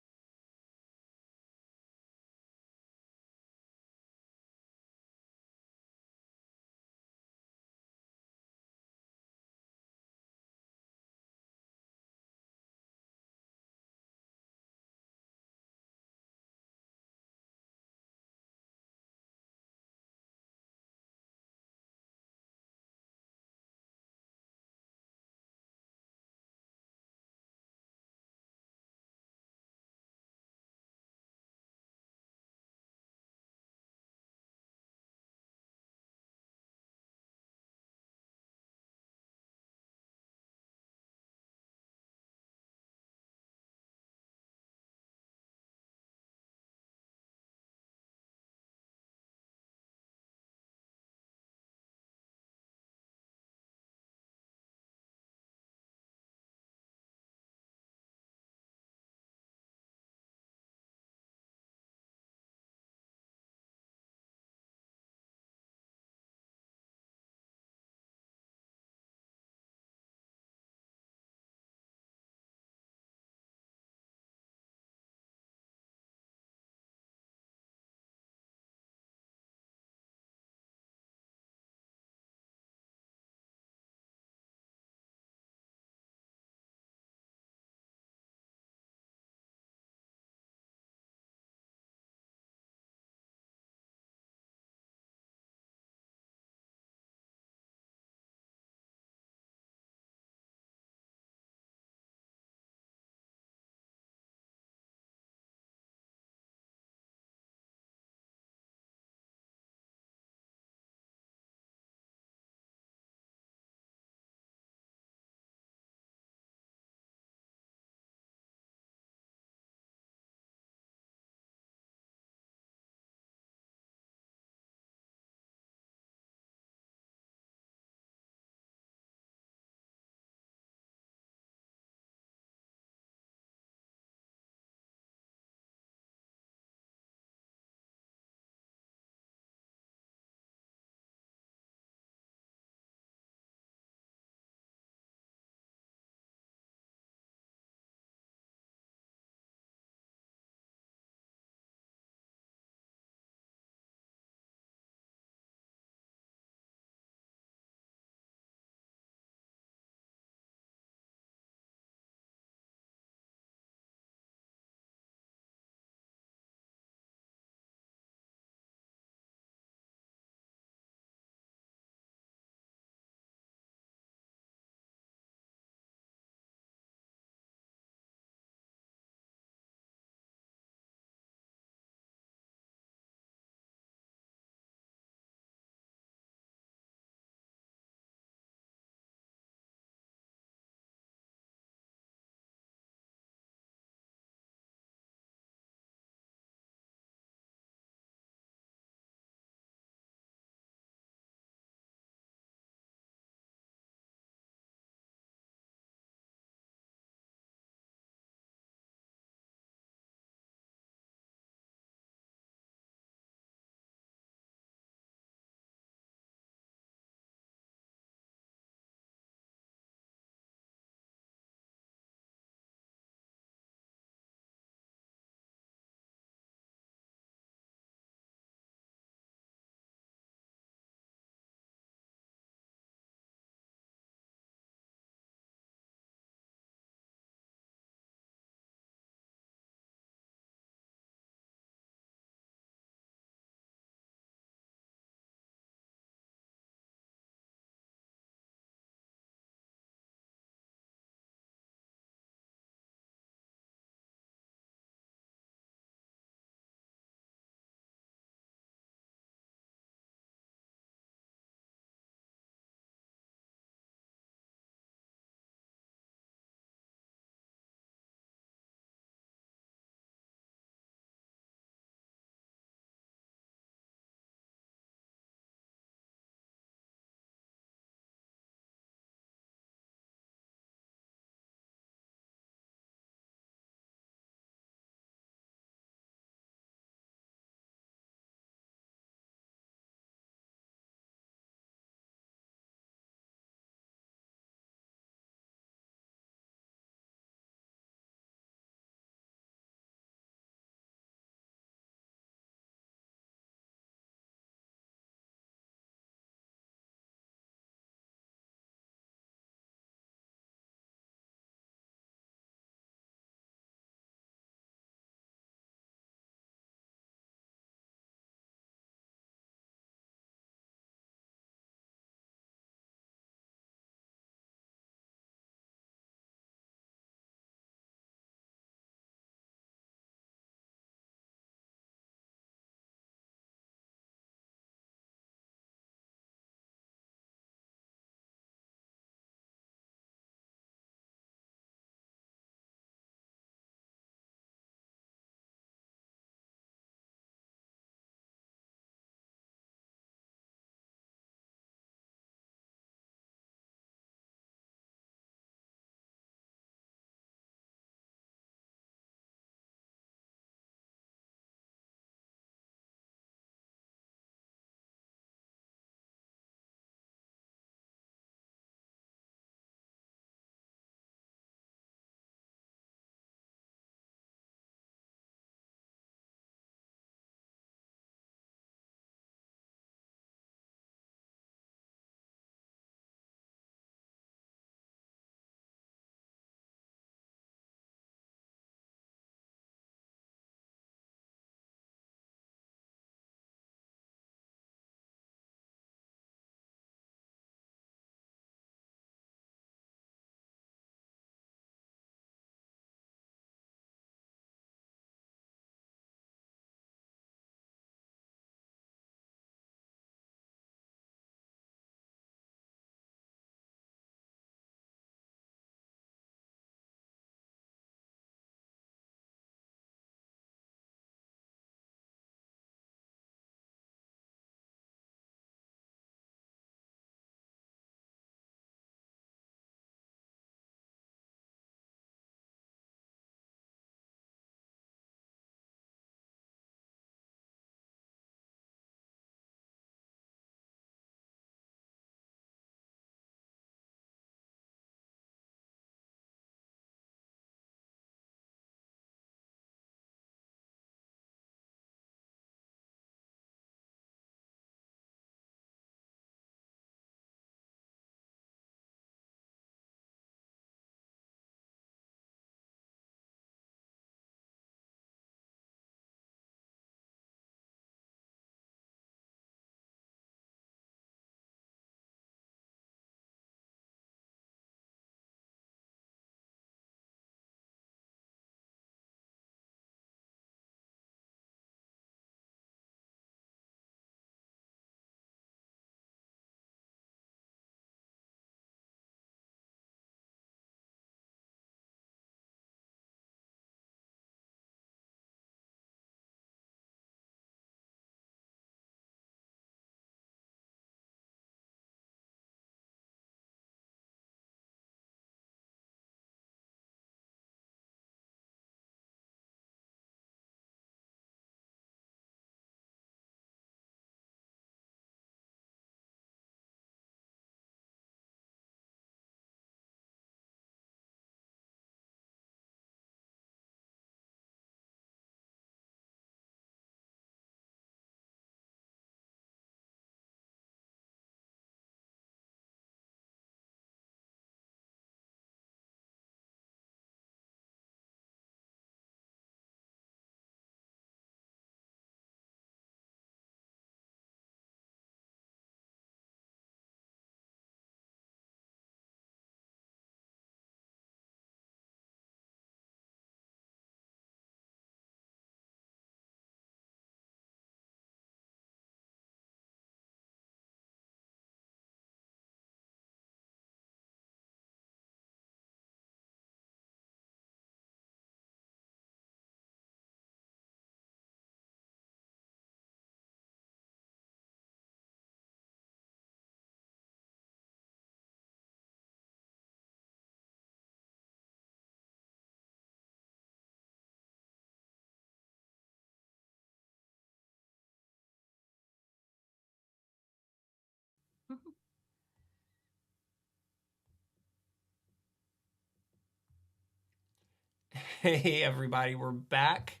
Hey, everybody, we're back.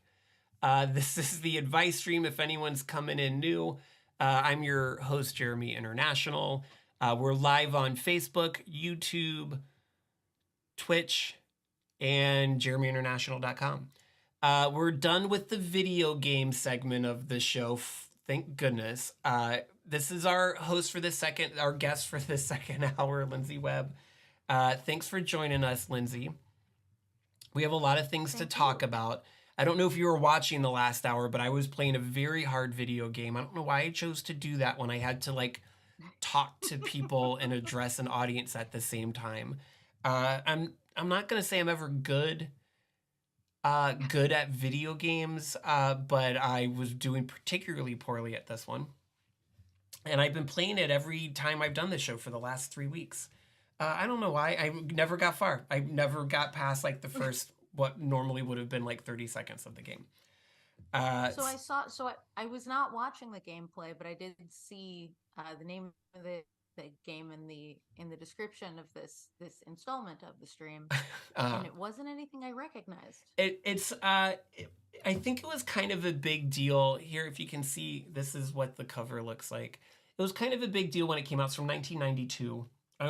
This is the advice stream. If anyone's coming in new, I'm your host, Jeremy International. We're live on Facebook, YouTube, Twitch, and JeremyInternational.com. We're done with the video game segment of the show. Thank goodness. This is our host for our guest for the second hour, Lyndsay Webb. Thanks for joining us, Lyndsay. We have a lot of things to talk about. I don't know if you were watching the last hour, but I was playing a very hard video game. I don't know why I chose to do that when I had to talk to people and address an audience at the same time. I'm not gonna say I'm ever good at video games, but I was doing particularly poorly at this one. And I've been playing it every time I've done this show for the last 3 weeks. I don't know why. I never got far. I never got past the first, what normally would have been 30 seconds of the game. I was not watching the gameplay, but I did see the name of the game in the description of this installment of the stream, and it wasn't anything I recognized. I think it was kind of a big deal. Here, if you can see, this is what the cover looks like. It was kind of a big deal when it came out. It's from 1992. I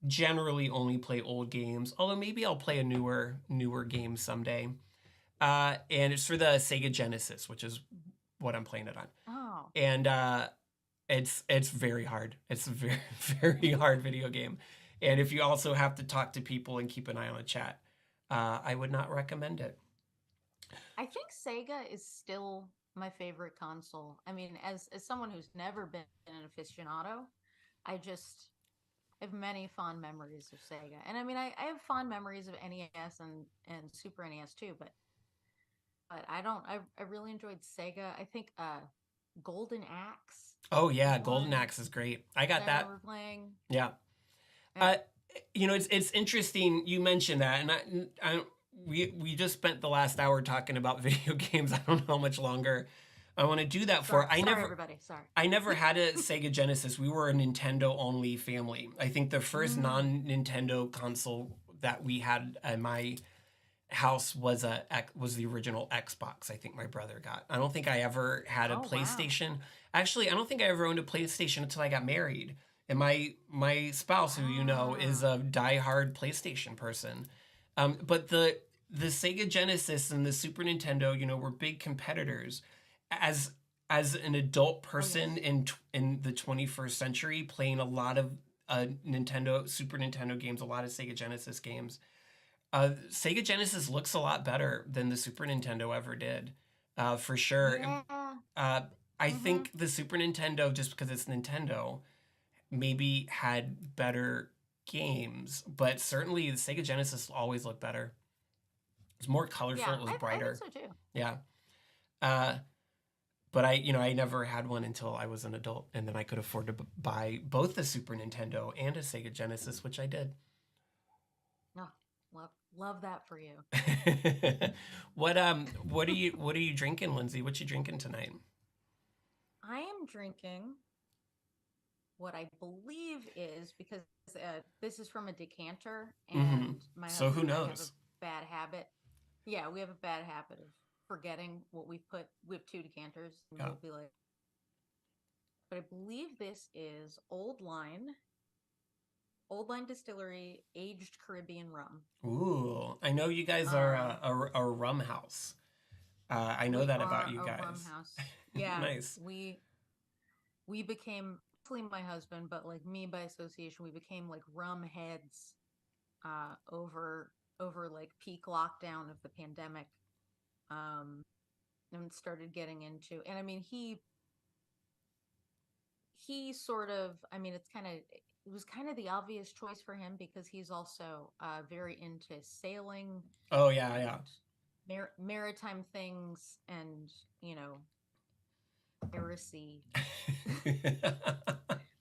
generally only play old games, although maybe I'll play a newer game someday. And it's for the Sega Genesis, which is what I'm playing it on. Oh. And it's very hard. It's a very, very hard video game. And if you also have to talk to people and keep an eye on the chat, I would not recommend it. I think Sega is still my favorite console. I mean, as someone who's never been an aficionado, I have many fond memories of Sega. And I mean, I have fond memories of NES and Super NES too, but I really enjoyed Sega. I think Golden Axe. Oh yeah, Golden Axe is great. I got that. I remember playing. Yeah. It's interesting you mentioned that, and we just spent the last hour talking about video games. I don't know how much longer I want to do that for. I never had a Sega Genesis. We were a Nintendo only family. I think the first non-Nintendo console that we had in my house was the original Xbox. I think my brother got. I don't think I ever had a PlayStation. Wow. Actually, I don't think I ever owned a PlayStation until I got married. And my spouse, who you know, is a diehard PlayStation person. But the Sega Genesis and the Super Nintendo, were big competitors. As an adult person in the 21st century, playing a lot of Super Nintendo games, a lot of Sega Genesis games, Sega Genesis looks a lot better than the Super Nintendo ever did, for sure. Yeah. I think the Super Nintendo, just because it's Nintendo, maybe had better games, but certainly the Sega Genesis always looked better. It was more colorful. It was brighter. I think so too. Yeah. But I never had one until I was an adult, and then I could afford to buy both the Super Nintendo and a Sega Genesis, which I did. Oh, love that for you. What are you drinking, Lyndsay? What you drinking tonight? I am drinking what I believe is, because this is from a decanter, and my husband who knows? Have a bad habit. Yeah, we have a bad habit of forgetting what we put. We have 2 decanters, and we'll be like, but I believe this is Old Line Distillery aged Caribbean rum. Ooh, I know you guys are a rum house. I know that about you guys. Rum house. Yeah, nice. We became, my husband, but me by association, we became rum heads over peak lockdown of the pandemic, and started getting into, and I mean he sort of, I mean, it was kind of the obvious choice for him because he's also very into sailing. Oh yeah. Maritime things, and piracy.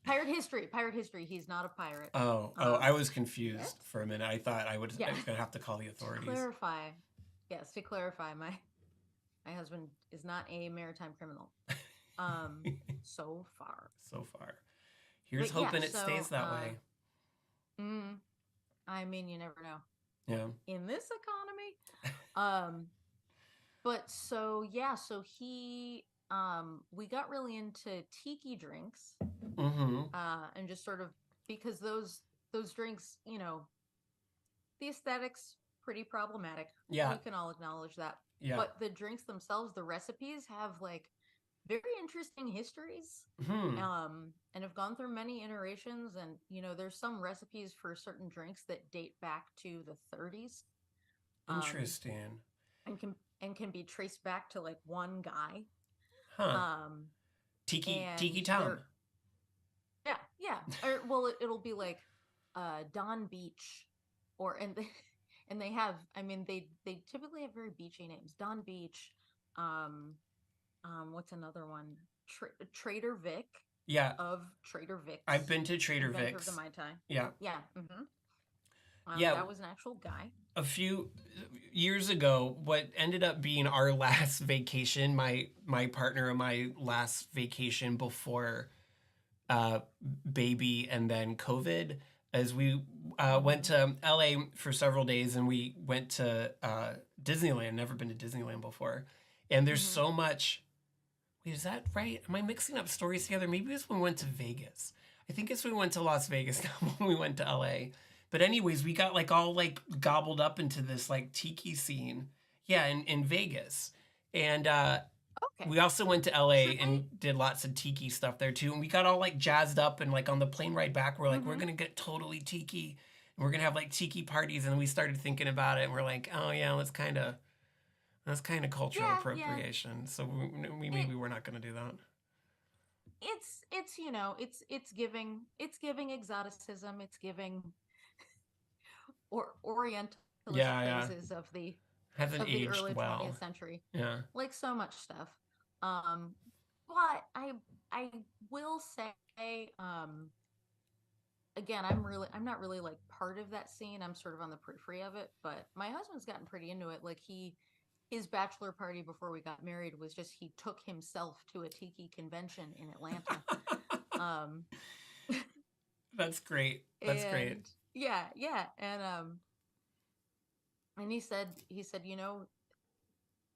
Pirate history. He's not a pirate. Oh, I was confused for a minute. I thought I was going to have to call the authorities. To clarify, my husband is not a maritime criminal. So far. Here's hoping it stays that way. I mean, you never know. Yeah. in this economy. But so yeah, so he we got really into tiki drinks, Mm-hmm. and just sort of because those drinks, the aesthetics pretty problematic. Yeah. We can all acknowledge that. Yeah. But the drinks themselves, the recipes have like very interesting histories. Hmm. And have gone through many iterations, and there's some recipes for certain drinks that date back to the 30s. Um Interesting. and can be traced back to like one guy. Huh. Um Tiki and Tom. they're yeah, or well, it'll be like Don Beach, or and they have, I mean, they typically have very beachy names. Don Beach, um what's another one? Trader Vic Yeah. of Trader I've Vic's, been to Trader inventor of the Vic's. Mai Tai. Yeah. Yeah. Yeah. That was an actual guy. A few years ago, what ended up being our last vacation, my partner and my last vacation before uh, baby and then COVID, as we went to LA for several days, and we went to Disneyland. Never been to Disneyland before, and there's Mm-hmm. so much. Wait, is that right? Am I mixing up stories together? Maybe it's when we went to Vegas. I think it's when we went to Las Vegas, not when we went to LA. But anyways, we got like all like gobbled up into this like tiki scene. Yeah, in Vegas. And Okay. we also went to LA Should we? and did lots of tiki stuff there too. And we got all like jazzed up, and like on the plane ride back, we're like, we're Mm-hmm. gonna get totally tiki. And we're gonna have like tiki parties. And we started thinking about it, and we're like, oh yeah, that's kind of cultural Yeah, yeah. appropriation. So we It maybe we're not gonna do that. it's giving exoticism. It's giving or orientalist Yeah, yeah. phases of the Hasn't of the aged early well. 20th century, Yeah. like so much stuff. um but I will say, again, I'm not really like part of that scene. I'm sort of on the periphery of it, but my husband's gotten pretty into it. Like, his bachelor party before we got married was just he took himself to a tiki convention in Atlanta. um That's great. That's great. and yeah, yeah, and he said,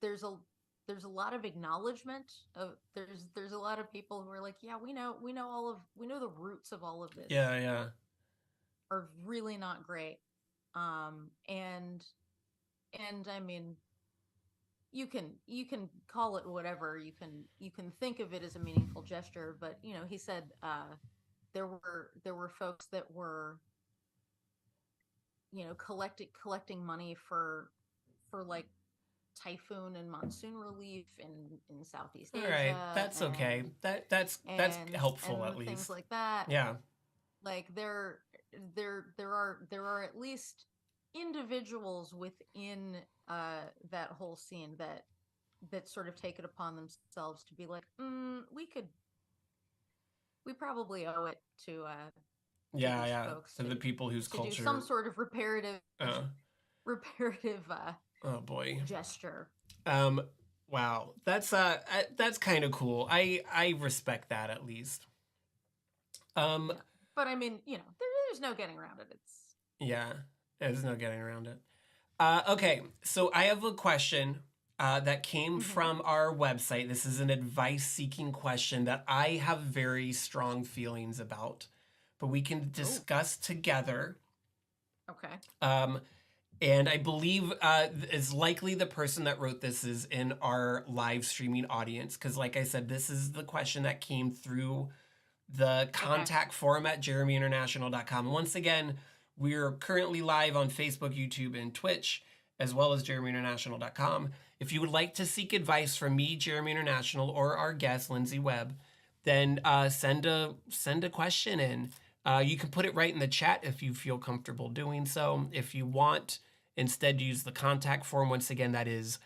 there's a there's a lot of acknowledgement of there's a lot of people who are like, yeah, we know the roots of all of this Yeah, yeah. are really not great. And I mean, you can call it whatever. You can think of it as a meaningful gesture, but he said, there were folks that were, collecting money for like typhoon and monsoon relief in Southeast All right. Asia, That's okay. That's helpful at and things least. like that. Yeah. Like, there are at least individuals within that whole scene that sort of take it upon themselves to be like, we probably owe it to Yeah, these yeah. folks To the people whose to do some culture sort of reparative uh reparative oh boy. gesture. Um wow. That's kind of cool. I respect that at least. Um Yeah, but I mean, there's no getting around it. It's yeah, there's no getting around it. Okay, so I have a question that came hmm from our website. This is an advice seeking question that I have very strong feelings about, but we can oh, discuss together. okay. Um, and I believe is likely the person that wrote this is in our live streaming audience. Because, like I said, this is the question that came through the Okay. contact form at JeremyInternational.com. And once again, we're currently live on Facebook, YouTube, and Twitch, as well as JeremyInternational.com. If you would like to seek advice from me, Jeremy International, or our guest, Lyndsay Webb, then send a question in. You can put it right in the chat if you feel comfortable doing so. If you want, instead use the contact form. Once again, that is,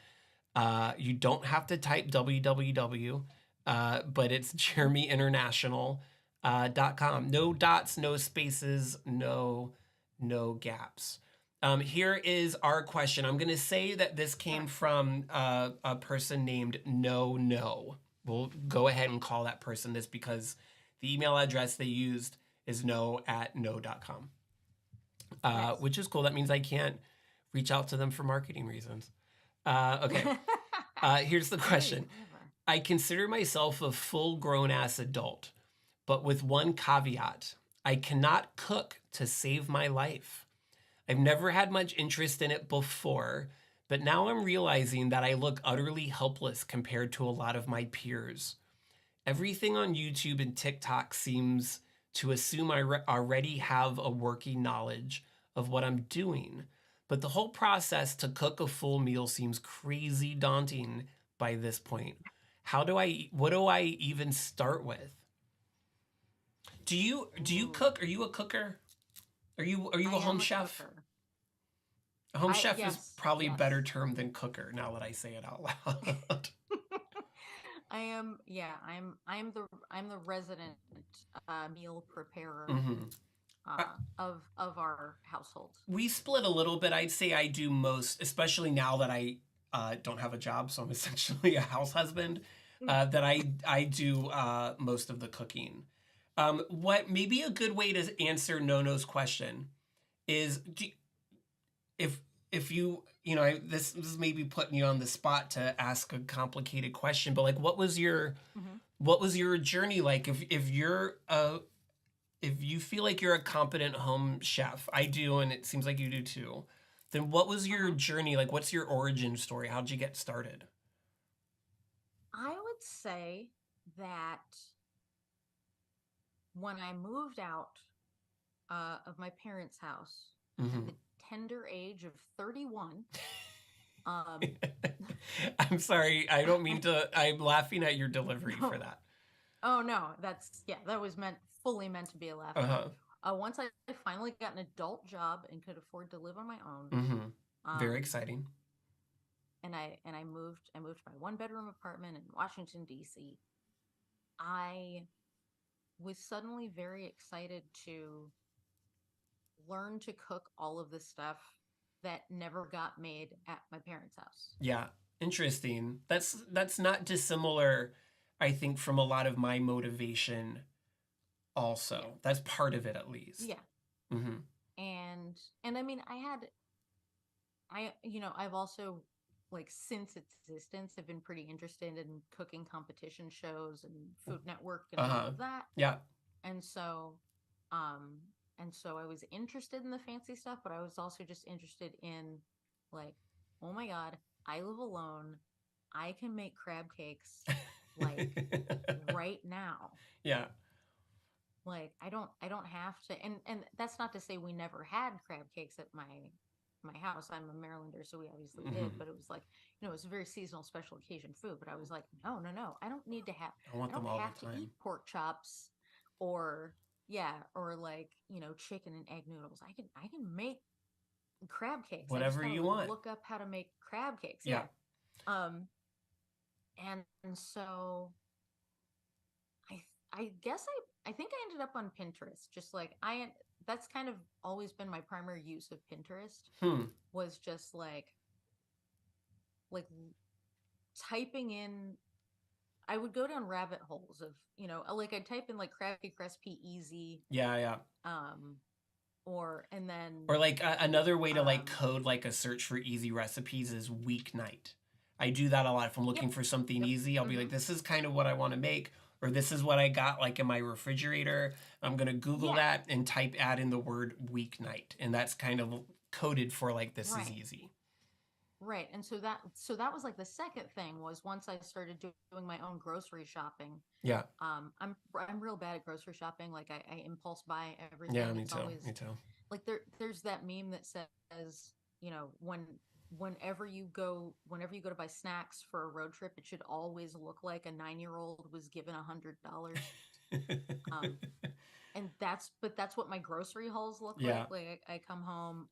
you don't have to type www, but it's JeremyInternational.com. No dots, no spaces, no gaps. Here is our question. I'm going to say that this All came right. from a person named No. We'll go ahead and call that person this because the email address they used is no@no.com, Nice. which is cool. That means I can't Reach out to them for marketing reasons. Okay. Here's the Hey, question. whatever. I consider myself a full-grown ass adult, but with one caveat. I cannot cook to save my life. I've never had much interest in it before, but now I'm realizing that I look utterly helpless compared to a lot of my peers. Everything on YouTube and TikTok seems to assume I already have a working knowledge of what I'm doing, but the whole process to cook a full meal seems crazy daunting by this point. What do I even start with? Do you Ooh, cook? Are you a cooker? Are you I a home am a chef? cooker. A home chef is Yes, probably a better yes. term than cooker now that I say it out loud. I am, yeah, I'm the resident meal preparer hmm of our household. We split a little bit. I'd say I do most, especially now that I don't have a job, so I'm essentially a house husband. That I do most of the cooking. What maybe a good way to answer Nono's question is if this is maybe putting you on the spot to ask a complicated question, but like Mhm. what was your journey like? If you feel like you're a competent home chef, I do, and it seems like you do too, then what was your Uh-huh. journey like? What's your origin story? How'd you get started? I would say that when I moved out of my parents' house at hmm the tender age of 31, um, I'm sorry, I don't mean to. I'm laughing at your delivery for no, that. oh no, that was fully meant to be a laugh Uh track. huh. Once I finally got an adult job and could afford to live on my own, hmm Very um, exciting. and I moved to my one bedroom apartment in Washington D.C. I was suddenly very excited to learn to cook all of the stuff that never got made at my parents' house. Yeah, interesting. That's not dissimilar, I think, from a lot of my motivation. Yeah, Also, that's part of it at least. yeah, hmm and I mean, I've also, like, since its existence, have been pretty interested in cooking competition shows and Food Network and Uh all huh. of that. Yeah. And so, um, I was interested in the fancy stuff, but I was also just interested in, like, oh my God, I live alone. I can make crab cakes, like, right now. yeah. Like, I don't have to, and that's not to say we never had crab cakes at my house. I'm a Marylander, so we obviously did, hmm but it was like, it was a very seasonal special occasion food. But I was like, no, no, no, I don't need to have, I I want them don't all have the to eat time. pork chops, or yeah, or, like, chicken and egg noodles. I can make crab cakes. I just Whatever gotta, you like, want. look up how to make crab cakes. Yeah. Yeah. Um, and so I guess I think I ended up on Pinterest. Just like, that's kind of always been my primary use of Pinterest, Hmm. was just like typing in. I would go down rabbit holes of, like, I'd type in, like, crab cake recipe easy, Yeah, yeah. um and then, Or like another way to like um code like a search for easy recipes is weeknight. I do that a lot. If I'm yep, looking for something yep. easy, I'll be like, Mhm. this is kind of what I want to make, or this is what I got like in my refrigerator. I'm gonna Google Yeah, that and add in the word weeknight, and that's kind of coded for like this is right. easy. Right. And so that was, like, the second thing, was once I started doing my own grocery shopping. Yeah, I'm real bad at grocery shopping. Like, I impulse buy yeah, everything. me It's too, always me too. like, there's that meme that says, whenever you go to buy snacks for a road trip, it should always look like a 9-year-old was given $100. Um, and that's what my grocery hauls look like. yeah, Like, I come home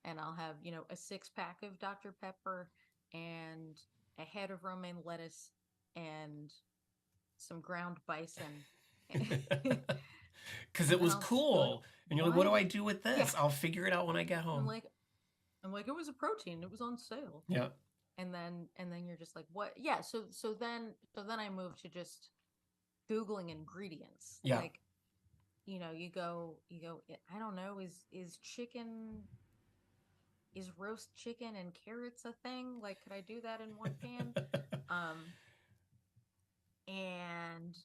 and I'll have, a 6 pack of Dr. Pepper, and a head of romaine lettuce, and some ground bison. because And it then was I'll just be like, cool, and you're like, what what? do I do with Yeah. this? I'll figure it out when I get I'm home. like, it was a protein. It was on sale. Yeah, And then you're just like, what? Yeah. So then I moved to just Googling ingredients. yeah. Like, you go, I don't know, is chicken is roast chicken and carrots a thing? Like, could I do that in one pan? Um, and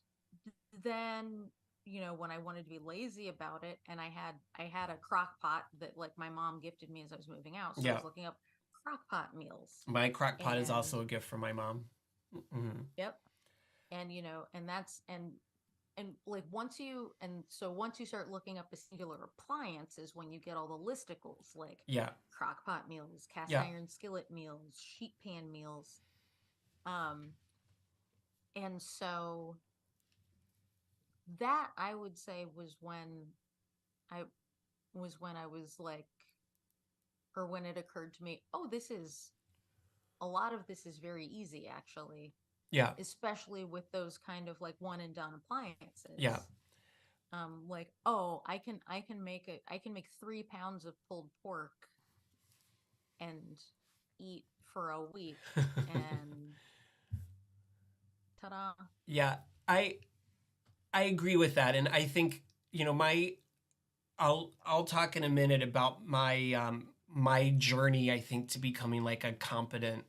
then, when I wanted to be lazy about it, and I had a crock pot that like my mom gifted me as I was moving out, so I Yeah. was looking up crock pot meals. My crock pot is And also a gift from my mom. Mm-hmm. yep. And and that's and like once you start looking up a singular appliance is when you get all the listicles, like Yeah. crock pot meals, cast Yeah. iron skillet meals, sheet pan meals. um and so that, I would say, I I was like, or when it occurred to me, oh, this is a lot of this is very easy, actually, Yeah. especially with those kind of like one and done Yeah. appliances. Like, oh, I can make 3 pounds of pulled pork and eat for a week, and ta-da. Yeah. I I agree with that, and I think my I'll talk in a minute about my journey. I think to becoming like a competent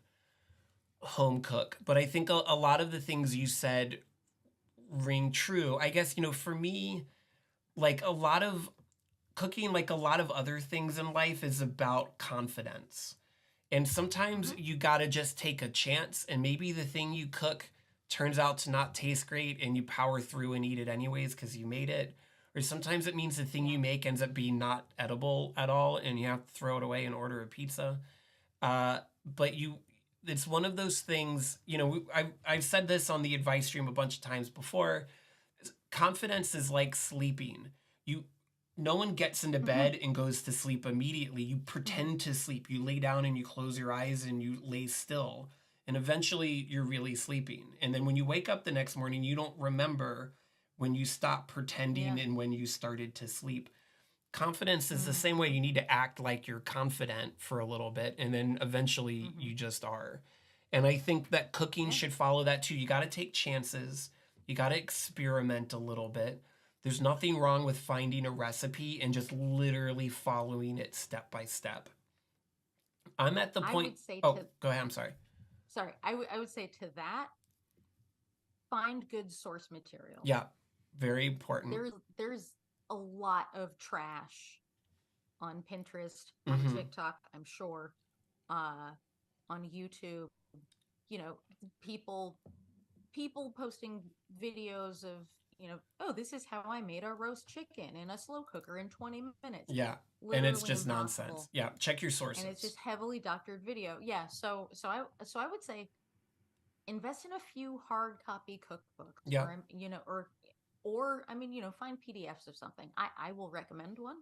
home cook, but I think a lot of the things you said ring true. I guess for me, like a lot of cooking, like a lot of other things in life, is about confidence. And sometimes Mm-hmm. you got to just take a chance, and maybe the thing you cook turns out to not taste great and you power through and eat it anyways because you made it. Or sometimes it means the thing Yeah. you make ends up being not edible at all and you have to throw it away and order a pizza. But it's one of those things, I've said this on the advice stream a bunch of times before. Confidence is like sleeping. You No one gets into Mm-hmm. bed and goes to sleep immediately. You Mm-hmm. pretend to sleep. You lay down and you close your eyes and you lay still. And eventually you're really sleeping. And then when you wake up the next morning, you don't remember when you stopped Yeah. pretending and when you started to sleep. Confidence is the same way. Mm-hmm. You need to act like you're confident for a little bit and then eventually Mm-hmm. you just are. And I think that cooking Yeah. should follow that too. You got to take chances. You got to experiment a little bit. There's nothing wrong with finding a recipe and just literally following it step by step. I'm at the I point. would say Oh, to go ahead. I'm sorry. Sorry, I would say to that, find good source material. Yeah, very important. There's a lot of trash on Pinterest, on Mm-hmm. TikTok, I'm sure, uh, on YouTube. You know, people posting videos of, oh, this is how I made a roast chicken in a slow cooker in 20 minutes. Yeah, and it's Literally just nonsense. impossible. Yeah, check your And it's sources. just heavily doctored video. Yeah, so I would say invest in a few hard copy cookbooks, Yeah. or or I mean, find PDFs of something. I will recommend one.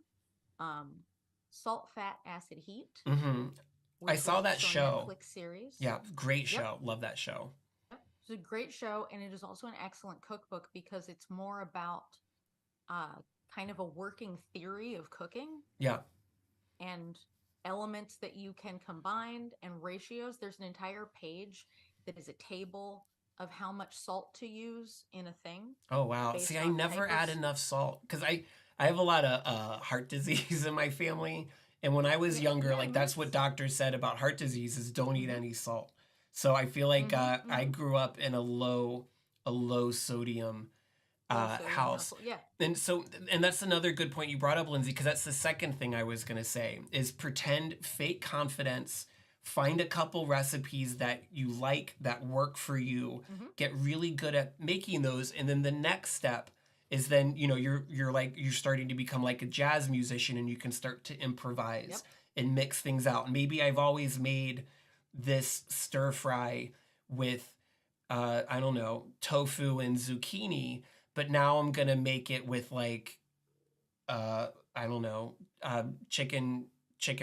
um Salt, Fat, Acid, Heat, Mm-hmm. I which was saw that also a show. Netflix series. Yeah, great Yep. show. Love that show. Yep. It's a great show, and it is also an excellent cookbook because it's more about uh kind of a working theory of cooking Yeah. and elements that you can combine and ratios. There's an entire page that is a table of how much salt to use in a thing Oh wow. See, based I on never type of add enough salt because I have a lot of heart disease in my family, and when I was yeah, younger, yeah, like I mean, that's what it's doctors said about heart disease is don't eat mm-hmm, any salt. So I feel like mm-hmm, I mm-hmm. grew up in a low sodium Low sodium house. household, yeah. And that's another good point you brought up, Lindsay, because that's the second thing I was gonna say is pretend fake confidence, find a couple recipes that you like that work for you, Mm-hmm. get really good at making those, and then the next step is then you're starting to become like a jazz musician and you can start to improvise Yep. and mix things out. Maybe I've always made this stir fry with I don't know, tofu and zucchini, but now I'm gonna make it with like I don't know, chicken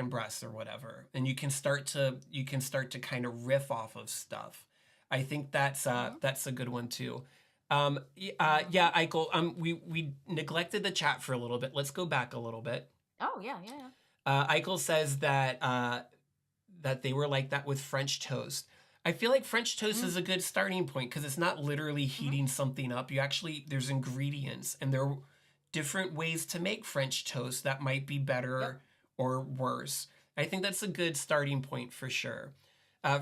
breasts or whatever. And you can start to kind of riff off of stuff. I think Mm-hmm. that's a good one too. Mm-hmm. Yeah, Eichel. We neglected the chat for a little bit. Let's go back a little bit. Oh, yeah, yeah, yeah. Eichel says that they were like that with French toast. I feel like French toast Mm-hmm. is a good starting point because it's not literally Mm-hmm. heating something up. There's ingredients and there are different ways to make French toast that might be Yep. better or worse. I think that's a good starting point for sure.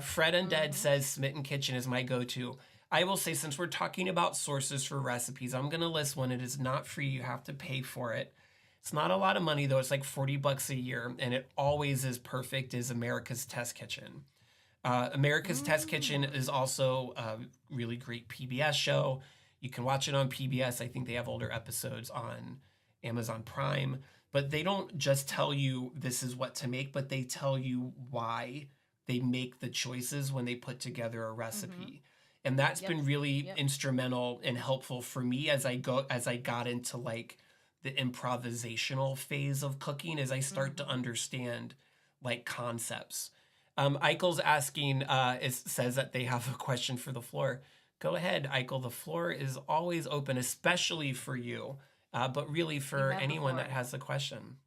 Fred Undead Mm-hmm. says Smitten Kitchen is my go-to. I will say, since we're talking about sources for recipes, I'm going to list one. It is not free. You have to pay for it. It's not a lot of money, though. It's like $40 a year, and it always is perfect, is America's Test Kitchen. America's Test Kitchen Mm. is also a really great PBS show. You can watch it on PBS. I think they have older episodes on Amazon Prime. But they don't just tell you this is what to make, but they tell you why they make the choices when they put together a Mm-hmm. recipe. And that's Yep. been really Yep. instrumental and helpful for me as I got into like the improvisational phase of cooking, as I start to Mm-hmm. understand like concepts. Eichel's asking, says that they have a question for the floor. Go ahead, Eichel. The floor is always open, especially for you, but really You for have the anyone that floor. has a question.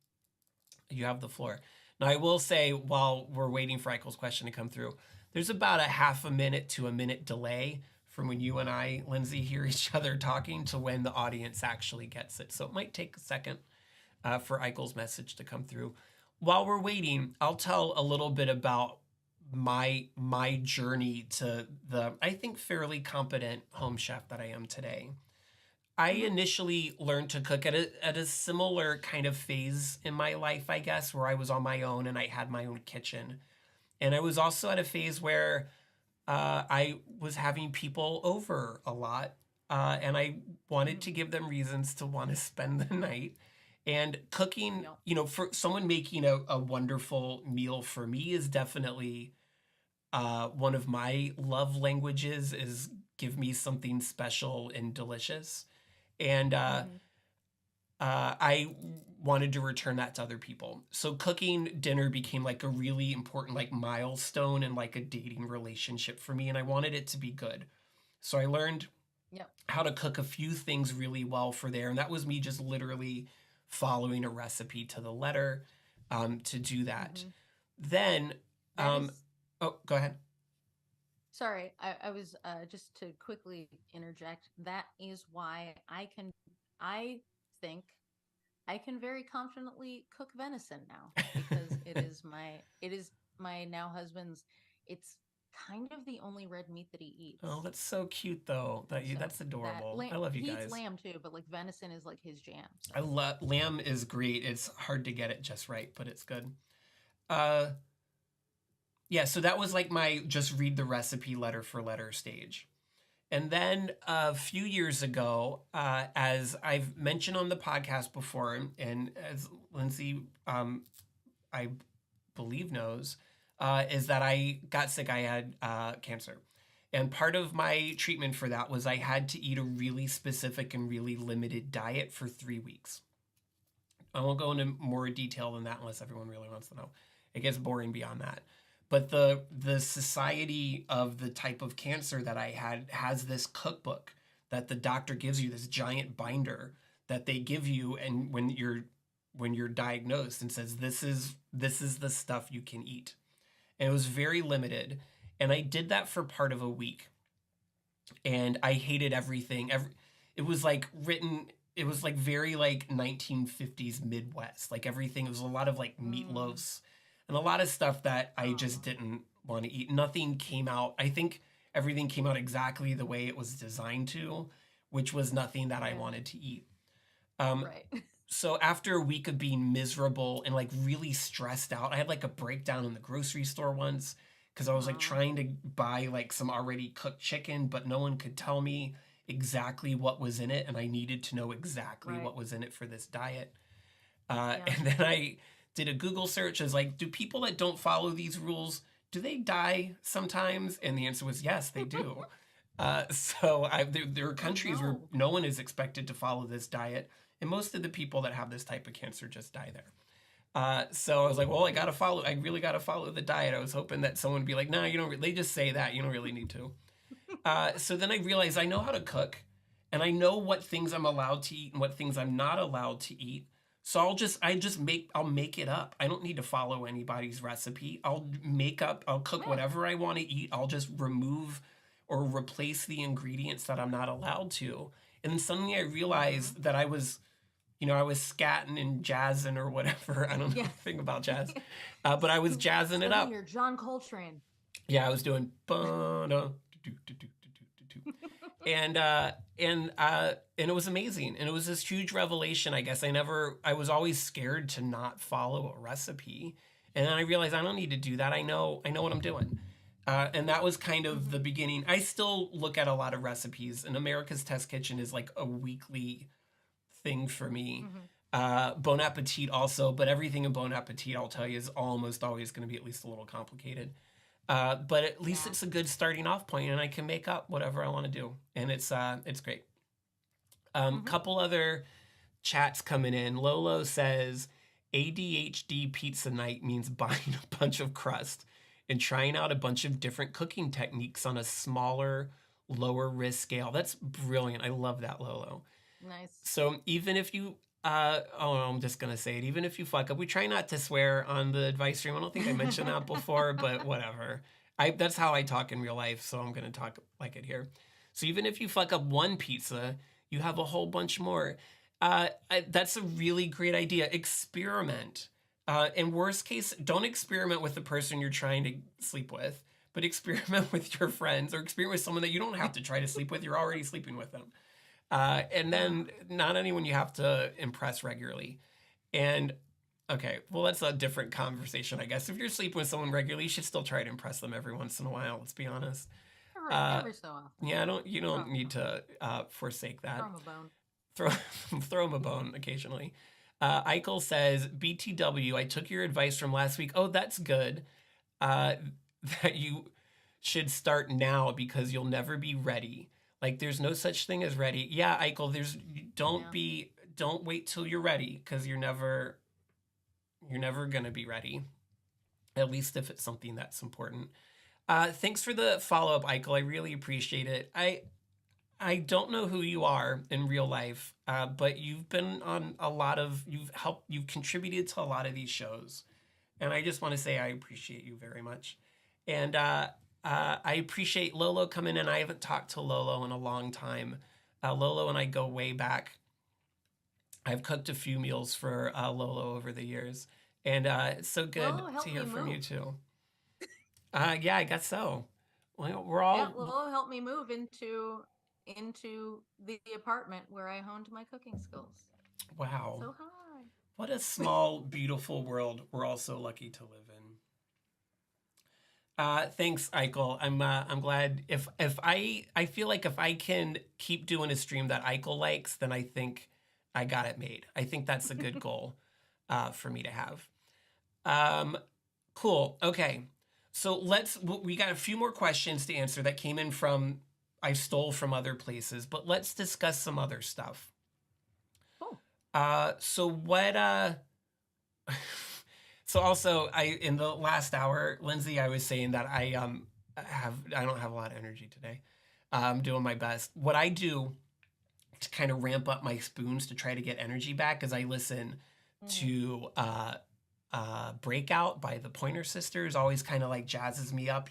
You have the floor. Now, I will say, while we're waiting for Eichel's question to come through, there's about a half a minute to a minute delay from when you and I, Lyndsay, hear each other talking to when the audience actually gets it. So it might take a second for Eichel's message to come through. While we're waiting, I'll tell a little bit about my journey to the, I think, fairly competent home chef that I am today. I Mm-hmm. initially learned to cook at a similar kind of phase in my life, I guess, where I was on my own and I had my own kitchen. And I was also at a phase where I was having people over a lot, and I wanted Mm-hmm. to give them reasons to want to spend the night. And cooking, Yep. for someone making a wonderful meal for me is definitely one of my love languages. Is give me something special and delicious. And Mm-hmm. I wanted to return that to other people. So cooking dinner became like a really important like milestone in like a dating relationship for me, and I wanted it to be good. So I learned Yep. how to cook a few things really well for there, and that was me just literally following a recipe to the letter to do that. Mm-hmm. Then, That um, is. oh, go ahead. Sorry, I was just to quickly interject. That is why I think I can very confidently cook venison now because it is my now husband's. It's kind of the only red meat that he Oh, eats. that's so cute though. So That's that adorable. lamb, I love you he eats guys. lamb too, but like venison is like his jam. So I love lamb is great. It's hard to get it just right, but it's good. Uh, yeah, so that was like my just read the recipe letter for letter stage. And then a few years ago, as I've mentioned on the podcast before, and as Lyndsay, I believe knows, is that I got sick. I had cancer. And part of my treatment for that was I had to eat a really specific and really limited diet for 3 weeks. I won't go into more detail than that unless everyone really wants to know. It gets boring beyond that. But the society of the type of cancer that I had has this cookbook that the doctor gives you, this giant binder that they give you, and when you're diagnosed, and says this is the stuff you can eat. And it was very limited. And I did that for part of a week, and I hated everything. It was like written. It was like very like 1950s Midwest. Like everything. It was a lot of like mm, meatloafs and a lot of stuff that I just oh didn't want to eat. Nothing came out. I think everything came out exactly the way it was designed to, which was nothing that I yeah, wanted to eat. Um, right. so after a week of being miserable and like really stressed out, I had like a breakdown in the grocery store once because I was like Oh trying to buy like some already cooked chicken, but no one could tell me exactly what was in it, and I needed to know exactly right. what was in it for this diet. Yeah. And then I did a Google search as like, do people that don't follow these rules, do they die sometimes? And the answer was yes, they do. There are Oh countries where no. no one is expected to follow this diet, and most of the people that have this type of cancer just die there. So I was like, well, I really gotta follow the diet. I was hoping that someone would be like, no, you don't. They just say that you don't really need to. So then I realized I know how to cook, and I know what things I'm allowed to eat and what things I'm not allowed to eat. So I'll make it up. I don't need to follow anybody's recipe. I'll cook Yeah. whatever I want to eat. I'll just remove or replace the ingredients that I'm not allowed to. And then suddenly I Mm-hmm. realized that I was, I was scatting and jazzing or whatever. I don't know Yeah. anything about jazz, but I was jazzing it Suddenly up. you're John Coltrane. Yeah, I was doing and and it was amazing, and it was this huge revelation. I guess I was always scared to not follow a recipe, and then I realized I don't need to do that. I know what I'm doing. And that was kind of the beginning. I still look at a lot of recipes, and America's Test Kitchen is like a weekly thing for me. Mm-hmm. Bon Appetit also, but everything in Bon Appetit, I'll tell you, is almost always going to be at least a little complicated. But at least Yeah. it's a good starting off point, and I can make up whatever I want to do, and it's great. Mm-hmm. Couple other chats coming in. Lolo says ADHD pizza night means buying a bunch of crust and trying out a bunch of different cooking techniques on a smaller, lower risk scale. That's brilliant. I love that, Lolo. Nice. So even if you I'm just gonna say it. Even if you fuck up, we try not to swear on the advice stream. I don't think I mentioned that before, but whatever. That's how I talk in real life, so I'm gonna talk like it here. So even if you fuck up one pizza, you have a whole bunch more. That's a really great idea. Experiment. In worst case, don't experiment with the person you're trying to sleep with, but experiment with your friends or experiment with someone that you don't have to try to sleep with. You're already sleeping with them. And then not anyone you have to impress regularly. And okay, well, that's a different conversation, I guess. If you're sleeping with someone regularly, you should still try to impress them every once in a while. Let's be honest. Every so often. Yeah, you don't need to forsake that. Throw 'em a bone. Throw throw him a bone occasionally. Eichel says, BTW, I took your advice from last week. Oh, that's good. That you should start now because you'll never be ready. Like there's no such thing as ready. Yeah, Eichel, don't wait till you're ready because you're never gonna be ready. At least if it's something that's important. Thanks for the follow up, Eichel. I really appreciate it. I don't know who you are in real life, but you've been on you've contributed to a lot of these shows, and I just want to say I appreciate you very much, and I appreciate Lolo coming in. I haven't talked to Lolo in a long time. Lolo and I go way back. I've cooked a few meals for Lolo over the years, and it's so good to hear from you too. Yeah, I guess so. Well, we're all Lolo helped me move into the apartment where I honed my cooking skills. wow. So hi. What a small, beautiful world we're all so lucky to live in. Thanks, Eichel. I'm glad if I feel like if I can keep doing a stream that Eichel likes, then I think I got it made. I think that's a good goal for me to have. Cool. Okay. So we got a few more questions to answer that came in from I stole from other places, but let's discuss some other stuff. Cool. So what so also in the last hour, Lyndsay, I was saying that I don't have a lot of energy today. I'm doing my best. What I do to kind of ramp up my spoons to try to get energy back is I listen to Breakout by the Pointer Sisters. Always kind of like jazzes me up,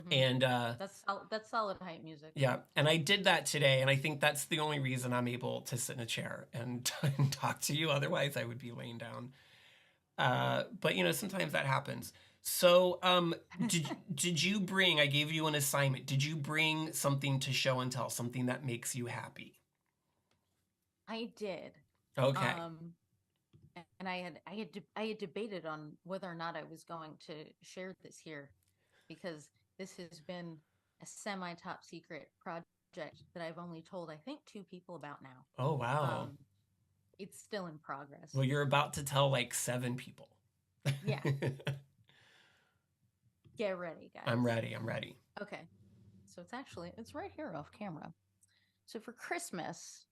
And that's solid hype music. Yeah, and I did that today, and I think that's the only reason I'm able to sit in a chair and talk to you. Otherwise, I would be laying down. But sometimes that happens. So, did you bring? I gave you an assignment. Did you bring something to show and tell? Something that makes you happy? I did. Okay. And I had debated on whether or not I was going to share this here, because this has been a semi-top secret project that I've only told, I think, 2 people about now. Oh, wow. It's still in progress. Well, you're about to tell like 7 people. Yeah. Get ready, guys. I'm ready. Okay. So it's right here off camera. So for Christmas,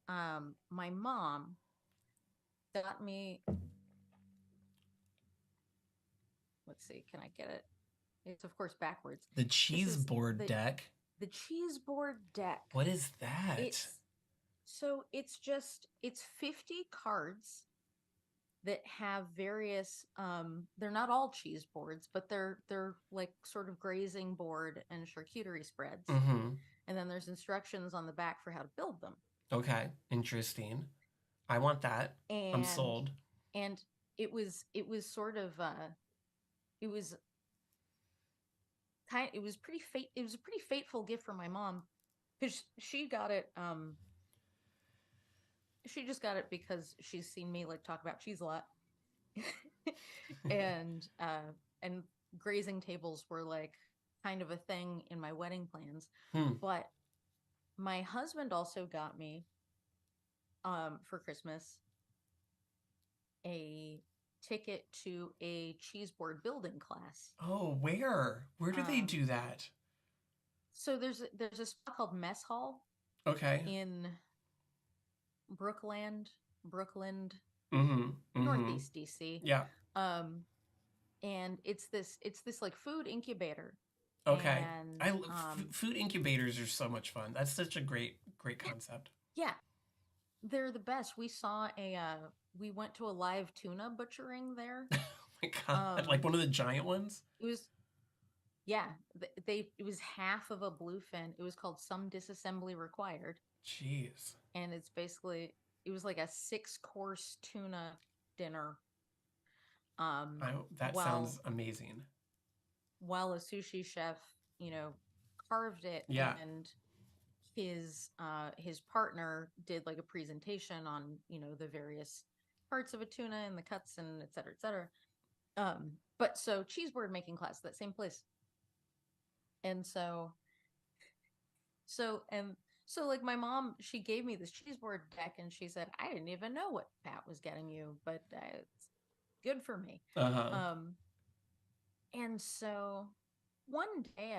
my mom got me, let's see, can I get it? It's of course backwards. The cheese board deck. The cheese board deck. What is that? It's 50 cards that have various they're not all cheese boards, but they're like sort of grazing board and charcuterie spreads. Mm-hmm. And then there's instructions on the back for how to build them. Okay. Interesting. I want that. I'm and sold. and it was sort of it was it was it was a pretty fateful gift from my mom, because she just got it because she's seen me like talk about cheese a lot. and and grazing tables were like kind of a thing in my wedding plans. Hmm. But my husband also got me for Christmas a ticket to a cheese board building class. Oh, where? Where do they Um, do that? so there's a spot called Mess Hall Okay. in Brooklyn, Mm-hmm. Mm-hmm. Northeast DC. Yeah. Um, and it's this like food incubator. Okay. And Food incubators are so much fun. That's such a great yeah, concept. yeah, they're the best. We went to a live tuna butchering there. Oh my God. Like Um, one of the giant ones? it was Yeah, it was half of a bluefin. It was called Some Disassembly Required, Jeez. and it was like a 6-course tuna dinner. Um, That while sounds amazing. while a sushi chef, carved it, Yeah. and his partner did like a presentation on the various parts of a tuna and the cuts and et cetera, et cetera. But so cheese board making class, that same place. And so like my mom, she gave me this cheese board deck, and she said, I didn't even know what Pat was getting you, but it's good for me. Uh-huh. Um, and so one day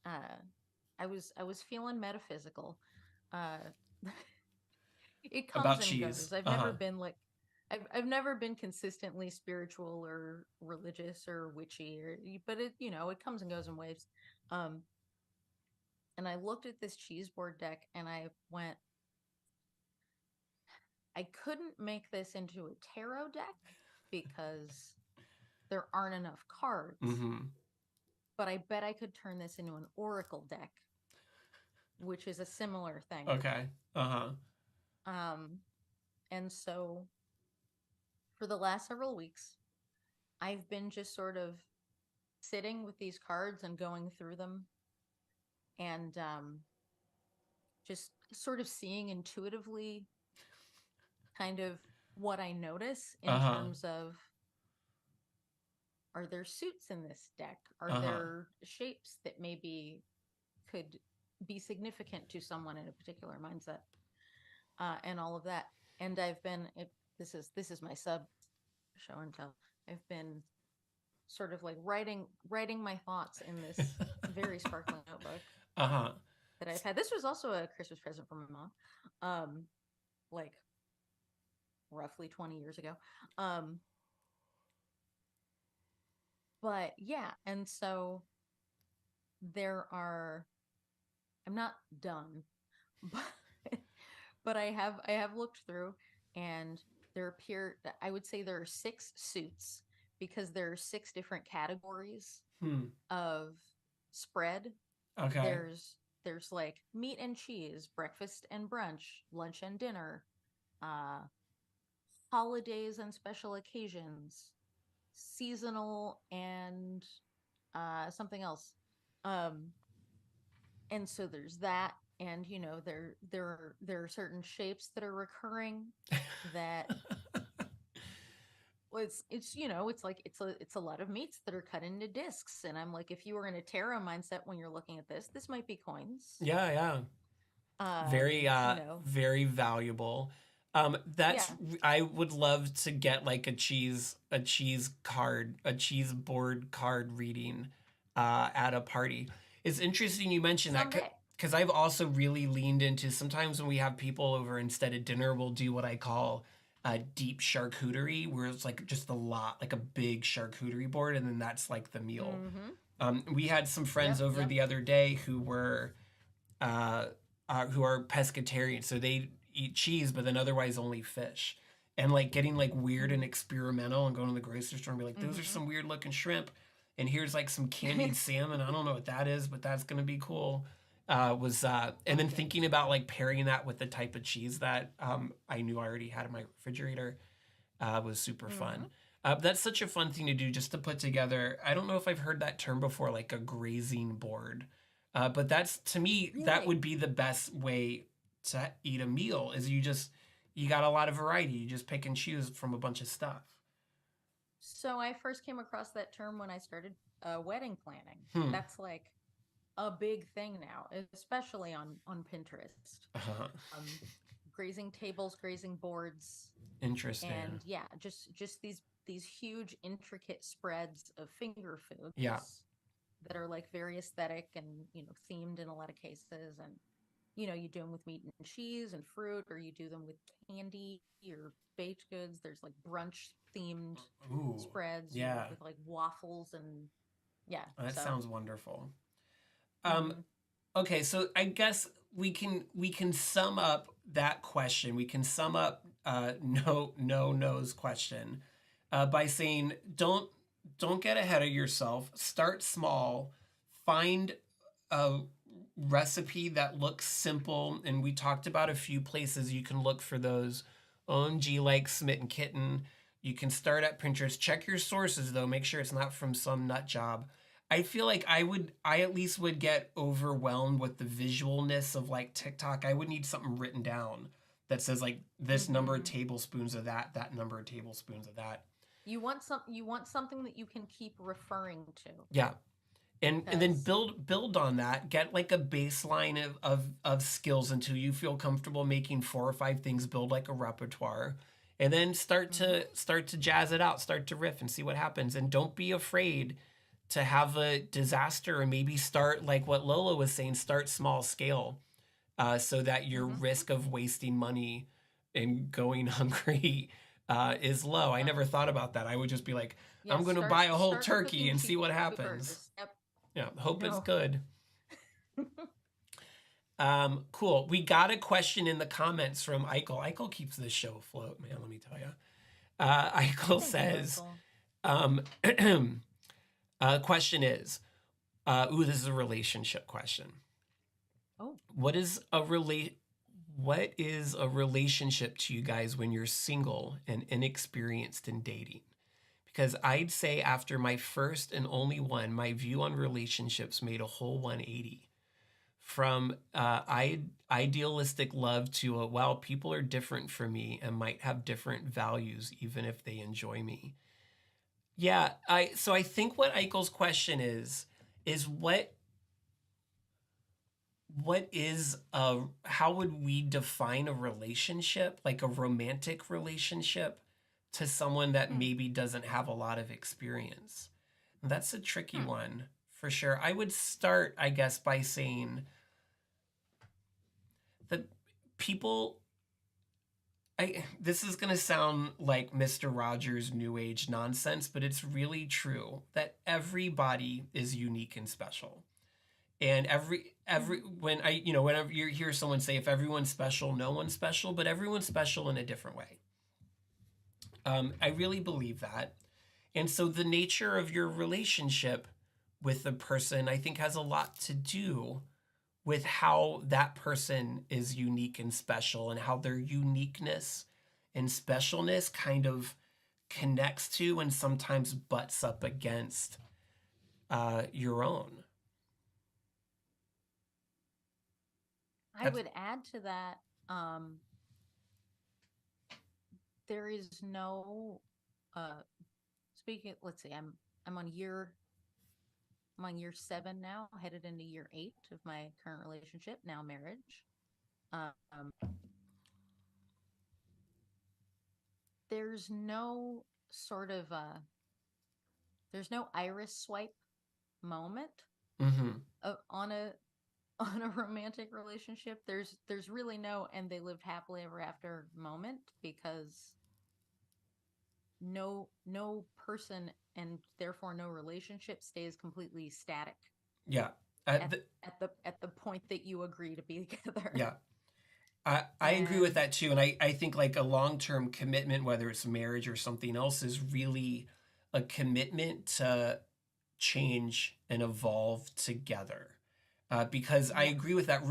uh, I was feeling metaphysical. Uh, it comes About and cheese. goes. Uh-huh. I've never been consistently spiritual or religious or witchy, but it comes and goes in waves. Um, and I looked at this cheese board deck and I went, I couldn't make this into a tarot deck because there aren't enough cards, Mm-hmm. but I bet I could turn this into an oracle deck, which is a similar thing. Okay. Uh-huh. Um, and so for the last several weeks, I've been just sort of sitting with these cards and going through them, and just sort of seeing intuitively kind of what I notice in Uh-huh. terms of, are there suits in this deck? Are Uh-huh. there shapes that maybe could be significant to someone in a particular mindset, and all of that? And this is my sub show and tell. I've been sort of like writing my thoughts in this very sparkling notebook Uh-huh. that I've had. This was also a Christmas present from my mom, like roughly 20 years ago. Um, but yeah, and so there are. I'm not done, but I have looked through, and I would say there are 6 suits, because there are 6 different categories Hmm. of spread. Okay. There's like meat and cheese, breakfast and brunch, lunch and dinner, uh holidays and special occasions, seasonal, and something else. Um and so there's that, and there are certain shapes that are recurring, that, well, it's like it's a lot of meats that are cut into discs, and I'm like, if you were in a tarot mindset when you're looking at this might be coins. Yeah, yeah. um Very you know very valuable. yeah. I would love to get like a cheese board card reading at a party. It's interesting you mentioned that, Someday. because I've also really leaned into, sometimes when we have people over, instead of dinner we'll do what I call deep charcuterie, where it's like just a lot, like a big charcuterie board, and then that's like the meal. Mm-hmm. We had some friends Yep, over yep. the other day uh, who are pescatarian, so they eat cheese, but then otherwise only fish. And like getting like weird and Mm-hmm. experimental, and going to the grocery store and be like, those are some weird looking shrimp, and here's like some Mm-hmm. candied salmon. I don't know what that is, but that's gonna be cool. And then Okay. thinking about like pairing that with the type of cheese that I knew I already had in my refrigerator was super Mm-hmm. fun. That's such a fun thing to do just to put together. I don't know if I've heard that term before, like a grazing board. But that's to me, that Really? would be the best way to eat a meal is you got a lot of variety. You just pick and choose from a bunch of stuff. So I first came across that term when I started wedding planning. Hmm. That's like a big thing now, especially on Pinterest. Uh-huh. Um, Grazing tables, grazing boards, Interesting. and yeah, just these huge intricate spreads of finger Yeah. foods that are like very aesthetic and themed in a lot of cases. And you do them with meat and cheese and fruit, or you do them with candy or baked goods. There's like brunch themed Ooh. spreads Yeah. with like waffles and yeah. That So sounds wonderful. Um, mhm. okay, so I guess we can sum up that question. We can sum up no's question by saying don't get ahead of yourself. Start small. Find a recipe that looks simple, and we talked about a few places you can look for those. OMG like Smitten Kitten. You can start at Pinterest. Check your sources though. Make sure it's not from some nut job. I feel like I at least would get overwhelmed with the visualness of like TikTok. I would need something written down that says like this number of Mhm. tablespoons of that number of tablespoons of that. You want something that you can keep referring to Yeah. And then because build on that. Get like a baseline of skills until you feel comfortable making 4 or 5 things, build like a repertoire. And then mhm. start to jazz it out, start to riff and see what happens. And don't be afraid to have a disaster and maybe start like what Lola was saying, start small scale so that your Mhm. risk of wasting money and going hungry is low. I Yep. never thought about that. I would just be like, Yeah, I'm going to buy a whole start turkey cooking and see what cheaply happens. first. Yep. Yeah, hope it's No. good. Cool. We got a question in the comments from Eichel. Eichel keeps this show afloat, man, let me tell you. Eichel Thank you, says, Michael. um, question is, this is a relationship question. Oh. What is a what is a relationship to you guys when you're single and inexperienced in dating? Because I'd say after my first and only one, my view on relationships made a whole 180 from idealistic love to well, people are different from me and might have different values even if they enjoy me. Yeah, I think what Eichel's question is what is a how would we define a relationship, like a romantic relationship to someone that Hmm. maybe doesn't have a lot of experience? That's a tricky Hmm. one for sure. I would start, I guess, by saying that people this is going to sound like Mr. Rogers new age nonsense, but it's really true that everybody is unique and special. And every Hmm. when whenever you hear someone say if everyone's special, no one's special, but everyone's special in a different way. I really believe that. And so the nature of your relationship with the person, I think, has a lot to do with how that person is unique and special and how their uniqueness and specialness kind of connects to and sometimes butts up against your own. I That's would add to that, um, there is no uh speaking let's see, I'm on year 7 now, headed into year 8 of my current relationship, now marriage. Um, there's no sort of there's no iris swipe moment mm-hmm. on a on a romantic relationship. There's really no and they lived happily ever after moment, because no person and therefore no relationship stays completely static Yeah. at at the point that you agree to be together. Yeah. I agree with And that too. And I think like a long term commitment, whether it's marriage or something else, is really a commitment to change and evolve together. because I Yeah. agree with that.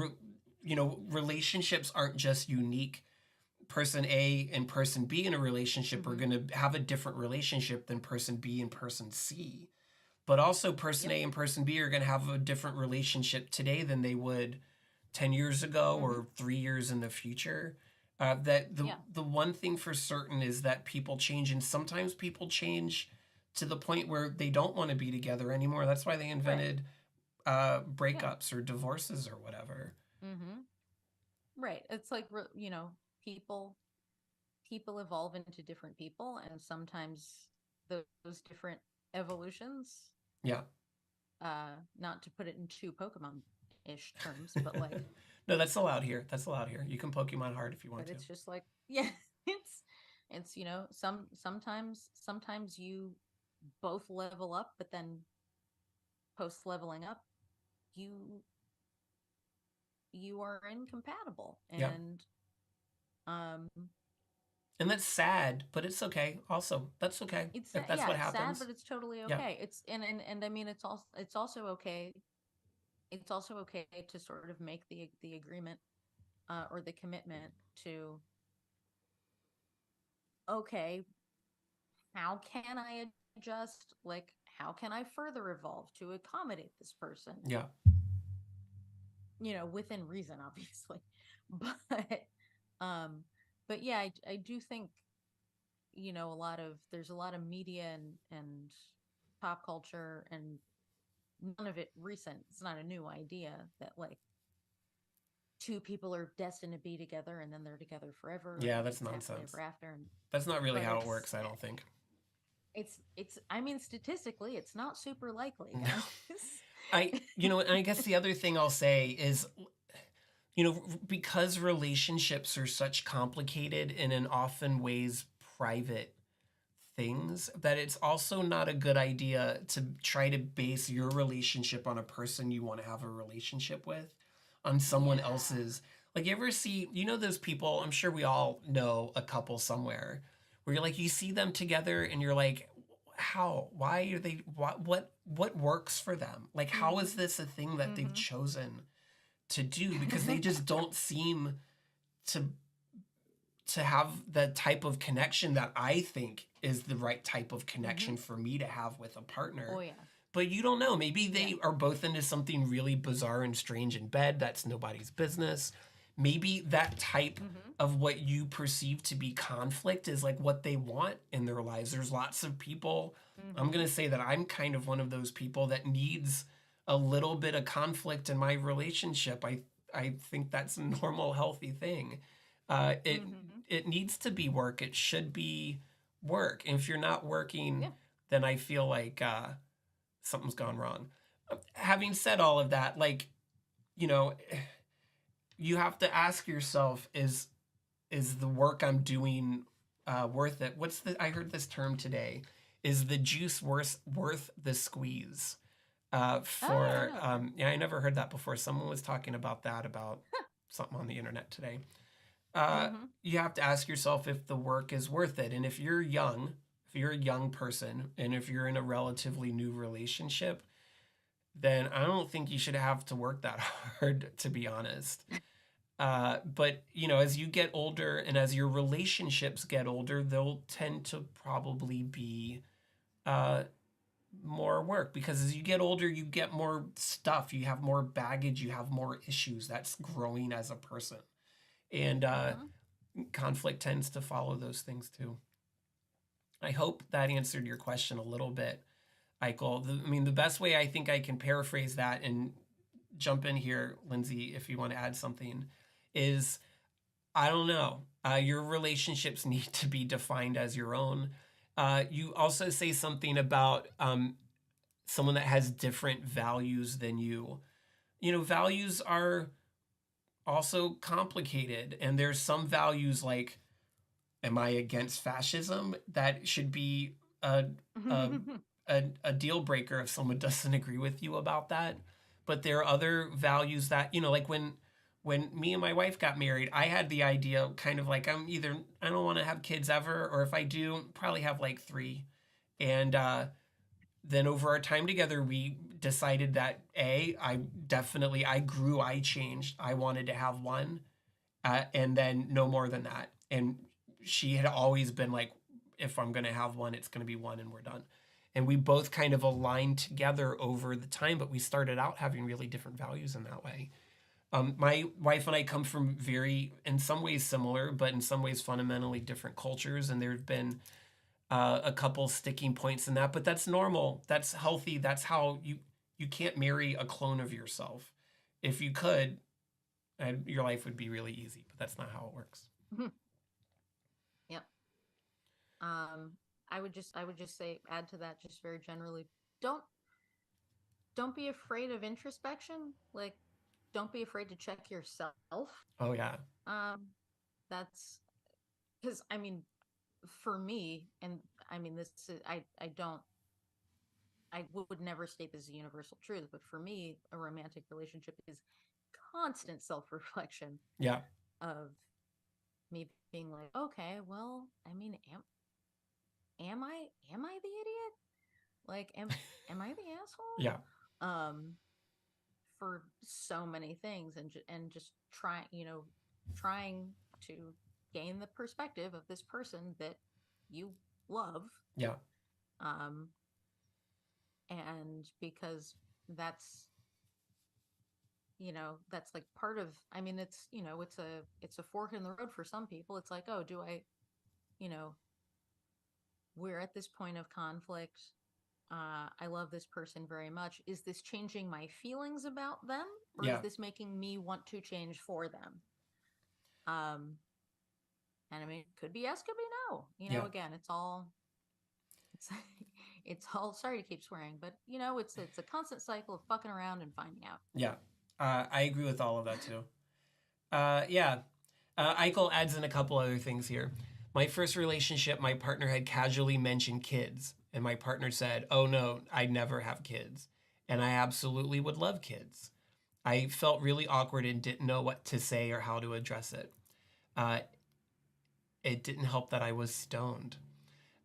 Relationships aren't just unique. Person A and person B in a relationship are Mm-hmm. going to have a different relationship than person B and person C. But also, person Yep. A and person B are going to have a different relationship today than they would 10 years ago Mm-hmm. or 3 years in the future. That Yeah. the one thing for certain is that people change, and sometimes people change to the point where they don't want to be together anymore. That's why they Right. invented Yeah. breakups or divorces or whatever. Mm-hmm. Right. It's like, people evolve into different people, and sometimes those different evolutions, Yeah. not to put it in too Pokemon-ish terms, but like, No, that's allowed here. That's allowed here. You can Pokemon hard if you want but to. it's just like, yeah, it's sometimes you both level up, but then post leveling up, you you are incompatible, Yeah. and um And that's sad, but it's okay. Also, that's okay it's if that's yeah, what it's sad, happens. but it's totally Yeah. okay. It's and I mean, it's also okay. It's also okay to sort of make the agreement, or the commitment to, okay, how can I adjust? Like, how can I further evolve to accommodate this person? Yeah. Within reason, obviously. But um but yeah, I do think, there's a lot of media and pop culture, and none of it recent. It's not a new idea that, like, two people are destined to be together and then they're together forever Yeah, and that's it's happily nonsense. ever after. And That's not really but how it works, I don't think. it's I mean, statistically it's not super likely, No. guys. And I guess the other thing I'll say is, because relationships are such complicated and in often ways private things, that it's also not a good idea to try to base your relationship on a person you want to have a relationship with on someone Yeah. else's. Like, you ever see, those people, I'm sure we all know a couple somewhere where you're like, you see them together and you're like, how? Why are they, what works for them? Like, how is Mm-hmm. this a thing that they've Mm-hmm. chosen to do? Because they just don't seem to have the type of connection that I think is the right type of Mm-hmm. connection for me to have with a Oh partner. yeah. But you don't know. Maybe Yeah. they are both into something really bizarre and strange in bed. That's nobody's business. Maybe that type Mm-hmm. of what you perceive to be conflict is like what they want in their lives. There's lots of people. I'm Mm-hmm. going to say that I'm kind of one of those people that needs a little bit of conflict in my relationship. I think that's a normal, healthy thing. Uh, it Mm-hmm. it needs to be work. It should be work. And if you're not working, Yeah. then I feel like something's gone wrong. Having said all of that, like, you know, you have to ask yourself, is the work I'm doing worth it? I heard this term today. Is the juice worth the squeeze? Oh, I don't know that. Yeah, I never heard that before. Someone was talking about that about something on the internet today. Mm-hmm. You have to ask yourself if the work is worth it. And if you're a young person, and if you're in a relatively new relationship, then I don't think you should have to work that hard, to be honest. But as you get older and as your relationships get older, they'll tend to probably be uh, more work, because as you get older, you get more stuff, you have more baggage, you have more issues. That's growing as a person, and Mm-hmm. conflict tends to follow those things too. I hope that answered your question a little bit, Eichel. I mean, the best way I think I can paraphrase that, and jump in here, Lyndsay, if you want to add something, is I don't know. Your relationships need to be defined as your own. You also say something about someone that has different values than you. Values are also complicated, and there's some values like, am I against fascism? That should be a, a deal breaker if someone doesn't agree with you about that. But there are other values that, like when me and my wife got married, I had the idea kind of like, I don't want to have kids ever, or if I do, probably have like three. And then over our time together, we decided that I grew, I changed, I wanted to have one, and then no more than that. And she had always been like, if I'm going to have one, it's going to be one, and we're done. And we both kind of aligned together over the time, but we started out having really different values in that way. My wife and I come from very, in some ways similar, but in some ways fundamentally different cultures, and there have been a couple sticking points in that. But that's normal. That's healthy. That's how you can't marry a clone of yourself. If you could, your life would be really easy, but that's not how it works. Yep. Um, I would just say, add to that, just very generally, don't don't be afraid of introspection. Like, don't be afraid to check yourself. Oh yeah, Um, that's because I mean, for me, and I mean, this is, I don't, I would never state this as a universal truth, but for me, a romantic relationship is constant self-reflection yeah, of me being like, okay, well, I mean, am I the idiot? Like, am I the yeah, asshole? For so many things, and just trying to gain the perspective of this person that you love. yeah, Um, and because that's that's like part of, I mean, it's it's a fork in the road for some people. It's like, oh, do I, you know we're at this point of conflict. I love this person very much. Is this changing my feelings about them, or is yeah, this making me want to change for them? Um, and I mean, it could be yes, could be no. yeah, Again, it's it's all, sorry to keep swearing, but it's a constant cycle of fucking around and finding out. yeah. I agree with all of that too. Yeah. Eichel adds in a couple other things here. My first relationship, my partner had casually mentioned kids, and my partner said, "Oh no, I'd never have kids." And I absolutely would love kids. I felt really awkward and didn't know what to say or how to address it. Uh, it didn't help that I was stoned.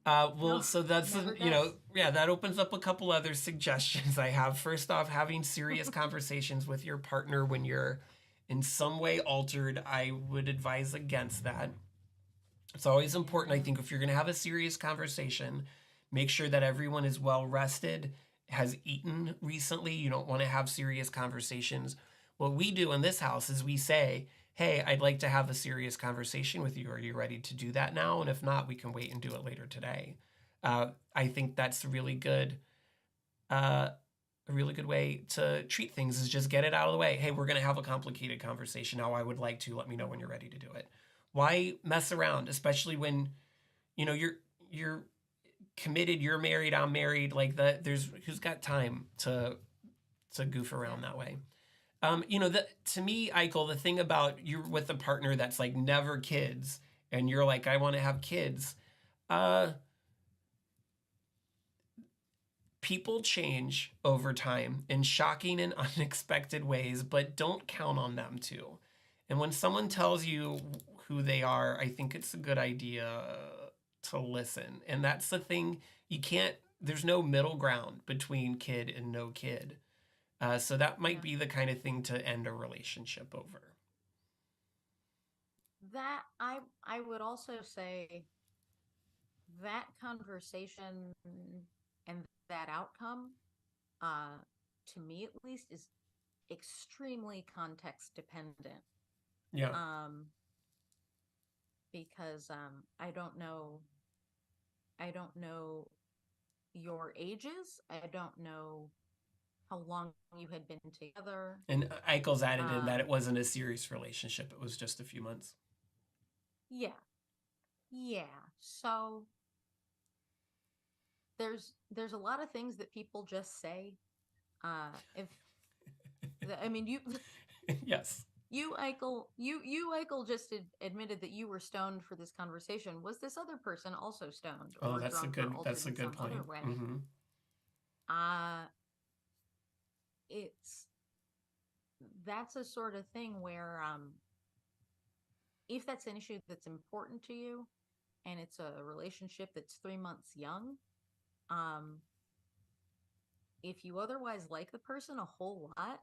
Well, No, so that's, never does. yeah, that opens up a couple other suggestions I have. First off, having serious conversations with your partner when you're in some way altered, I would advise against that. It's always important, I Yeah. think, if you're going to have a serious conversation, make sure that everyone is well rested, has eaten recently. You don't want to have serious conversations. What we do in this house is we say, "Hey, I'd like to have a serious conversation with you. Are you ready to do that now? And if not, we can wait and do it later today." I think that's uh, a really good way to treat things, is just get it out of the way. Hey, we're going to have a complicated conversation now. I would like to, let me know when you're ready to do it. Why mess around, especially when you're committed, you're married, I'm married, like that. There's who's got time to goof Yeah. around that way. To me, Eichel, the thing about you're with a partner that's like never kids, and you're like, I want to have kids. Uh, People change over time in shocking and unexpected ways, but don't count on them to. And when someone tells you who they are, I think it's a good idea to listen. And that's the thing, there's no middle ground between kid and no kid. So that might Yeah. be the kind of thing to end a relationship over. That I would also say that conversation and that outcome, uh, to me at least, is extremely context dependent. Yeah. Um, because I don't know your ages. I don't know how long you had been together. And Eichel's added in that it Um, wasn't a serious relationship, it was just a few months. yeah, yeah. So there's a lot of things that people just say. If I mean, Yes. you Eichel just admitted that you were stoned for this conversation. Was this other person also stoned Oh, or drunk or altered that's a in good some other point. way? Mm-hmm. Uh it's That's a sort of thing where, if that's an issue that's important to you and it's a relationship that's 3 months young, um if you otherwise like the person a whole lot,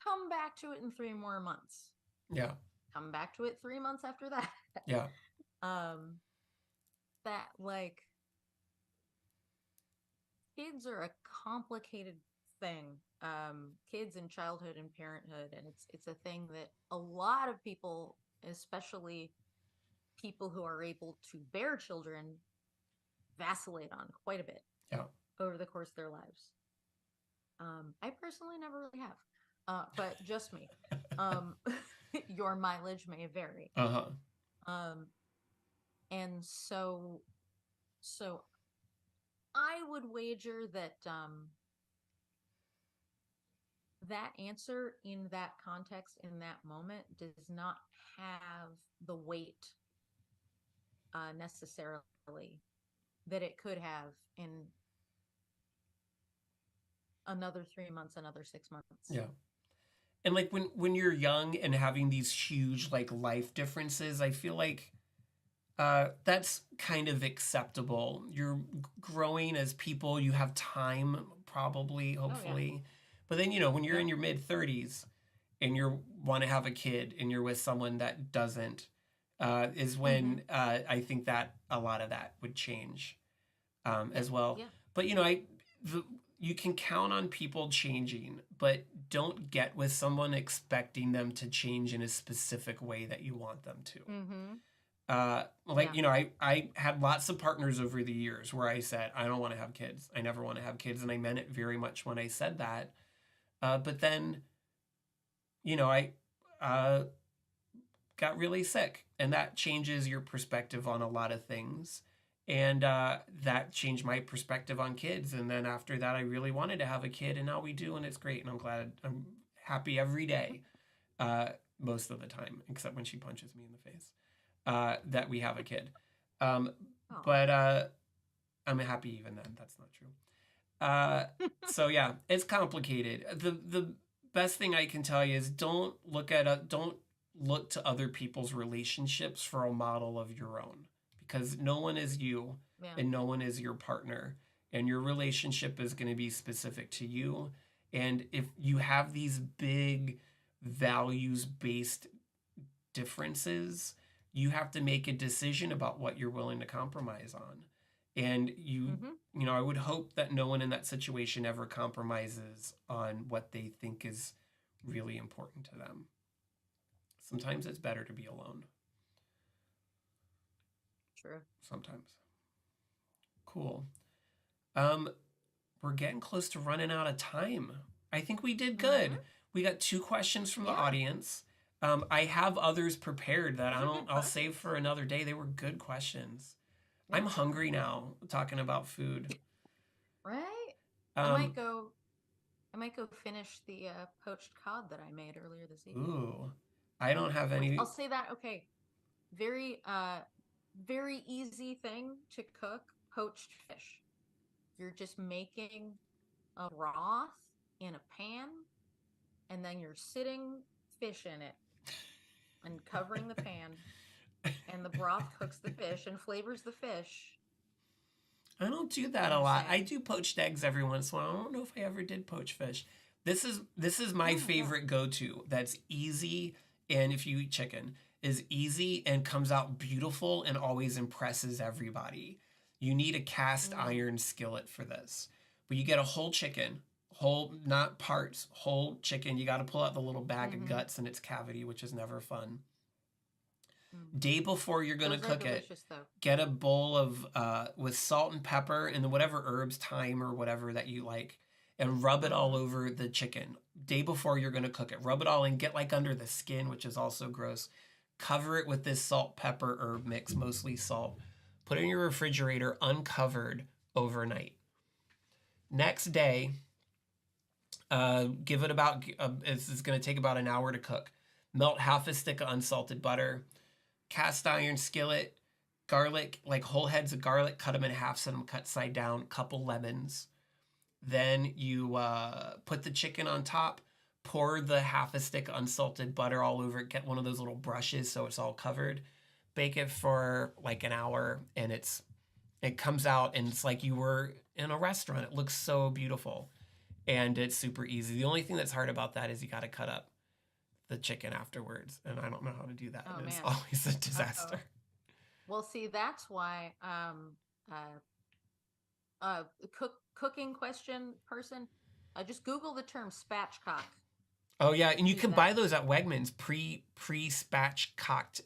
come back to it in 3 more months. Yeah. Come back to it 3 months after that. Yeah. That like kids are a complicated thing. Kids and childhood and parenthood, and it's a thing that a lot of people, especially people who are able to bear children, vacillate on quite a bit Yeah. over the course of their lives. I personally never really have, but just me. Um, your mileage may vary. Uh-huh. Um, and so I would wager that that answer in that context, in that moment, does not have the weight necessarily that it could have in another 3 months, another 6 months. Yeah. And like when you're young and having these huge like life differences, I feel like that's kind of acceptable. You're growing as people, you have time, probably, hopefully. Oh, yeah. But then, when you're in your mid 30s and you want to have a kid and you're with someone that doesn't, is when I think that a lot of that would change as well. Yeah. But, you can count on people changing, but don't get with someone expecting them to change in a specific way that you want them to. I had lots of partners over the years where I said, I don't want to have kids. I never want to have kids. And I meant it very much when I said that. But then, I got really sick, and that changes your perspective on a lot of things. And that changed my perspective on kids. And then after that, I really wanted to have a kid, and now we do, and it's great. And I'm happy every day, most of the time, except when she punches me in the face. That we have a kid. But I'm happy even then. That's not true. So yeah, it's complicated. The best thing I can tell you is don't look to other people's relationships for a model of your own, because no one is you and no one is your partner, and your relationship is going to be specific to you. And if you have these big values-based differences, you have to make a decision about what you're willing to compromise on. And I would hope that no one in that situation ever compromises on what they think is really important to them. Sometimes it's better to be alone. True. Sometimes. Cool. We're getting close to running out of time. I think we did good. We got 2 questions from the audience. I have others prepared that I'll save for another day. They were good questions. Yeah. I'm hungry now talking about food. Right? I might go finish the poached cod that I made earlier this evening. Ooh. I don't have any. I'll say that. Okay. Very very easy thing to cook, poached fish. You're just making a broth in a pan, and then you're sitting fish in it and covering the pan, and the broth cooks the fish and flavors the fish. I don't do that a lot. I do poached eggs every once in a while. I don't know if I ever did poached fish. This is my favorite go-to. That's easy, and if you eat chicken, is easy and comes out beautiful and always impresses everybody. You need a cast iron skillet for this. But you get a whole chicken, not parts, whole chicken. You got to pull out the little bag of guts in its cavity, which is never fun. Day before you're going to cook it, get a bowl of with salt and pepper and whatever herbs, thyme or whatever that you like, and rub it all over the chicken. Day before you're going to cook it, rub it all in, get like under the skin, which is also gross. Cover it with this salt, pepper, herb mix, mostly salt. Put it in your refrigerator uncovered overnight. Next day, give it about, it's going to take about an hour to cook. Melt half a stick of unsalted butter. Cast iron skillet, garlic, like whole heads of garlic, cut them in half, set them cut side down, couple lemons. Then you put the chicken on top, pour the half a stick of unsalted butter all over it, get one of those little brushes so it's all covered. Bake it for like an hour, and it's It comes out and it's like you were in a restaurant. It looks so beautiful, and it's super easy. The only thing that's hard about that is you got to cut up the chicken afterwards, and I don't know how to do that. Oh And it's man. always a Uh-oh. disaster. Well, see, that's why uh cooking question person, just Google the term spatchcock. Oh yeah, and you Do can that. buy those at Wegmans, pre-spatchcocked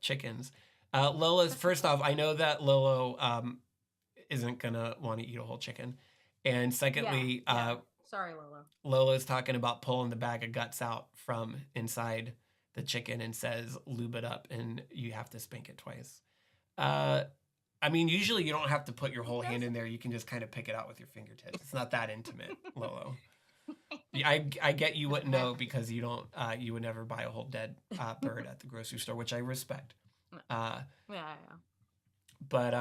chickens. Lola's Such a first off, cute I word. know that Lolo isn't gonna want to eat a whole chicken, and Yeah, secondly, yeah. Sorry, Lolo. Lola's talking about pulling the bag of guts out from inside the chicken and says lube it up, and you have to spank it twice. Uh, I mean, usually you don't have to put your He whole hand in doesn't. there. You can just kind of pick it out with your fingertips. It's not that intimate, Lolo. Yeah, I get you wouldn't know because you don't you would never buy a whole dead bird at the grocery store, which I respect. Uh, Yeah, but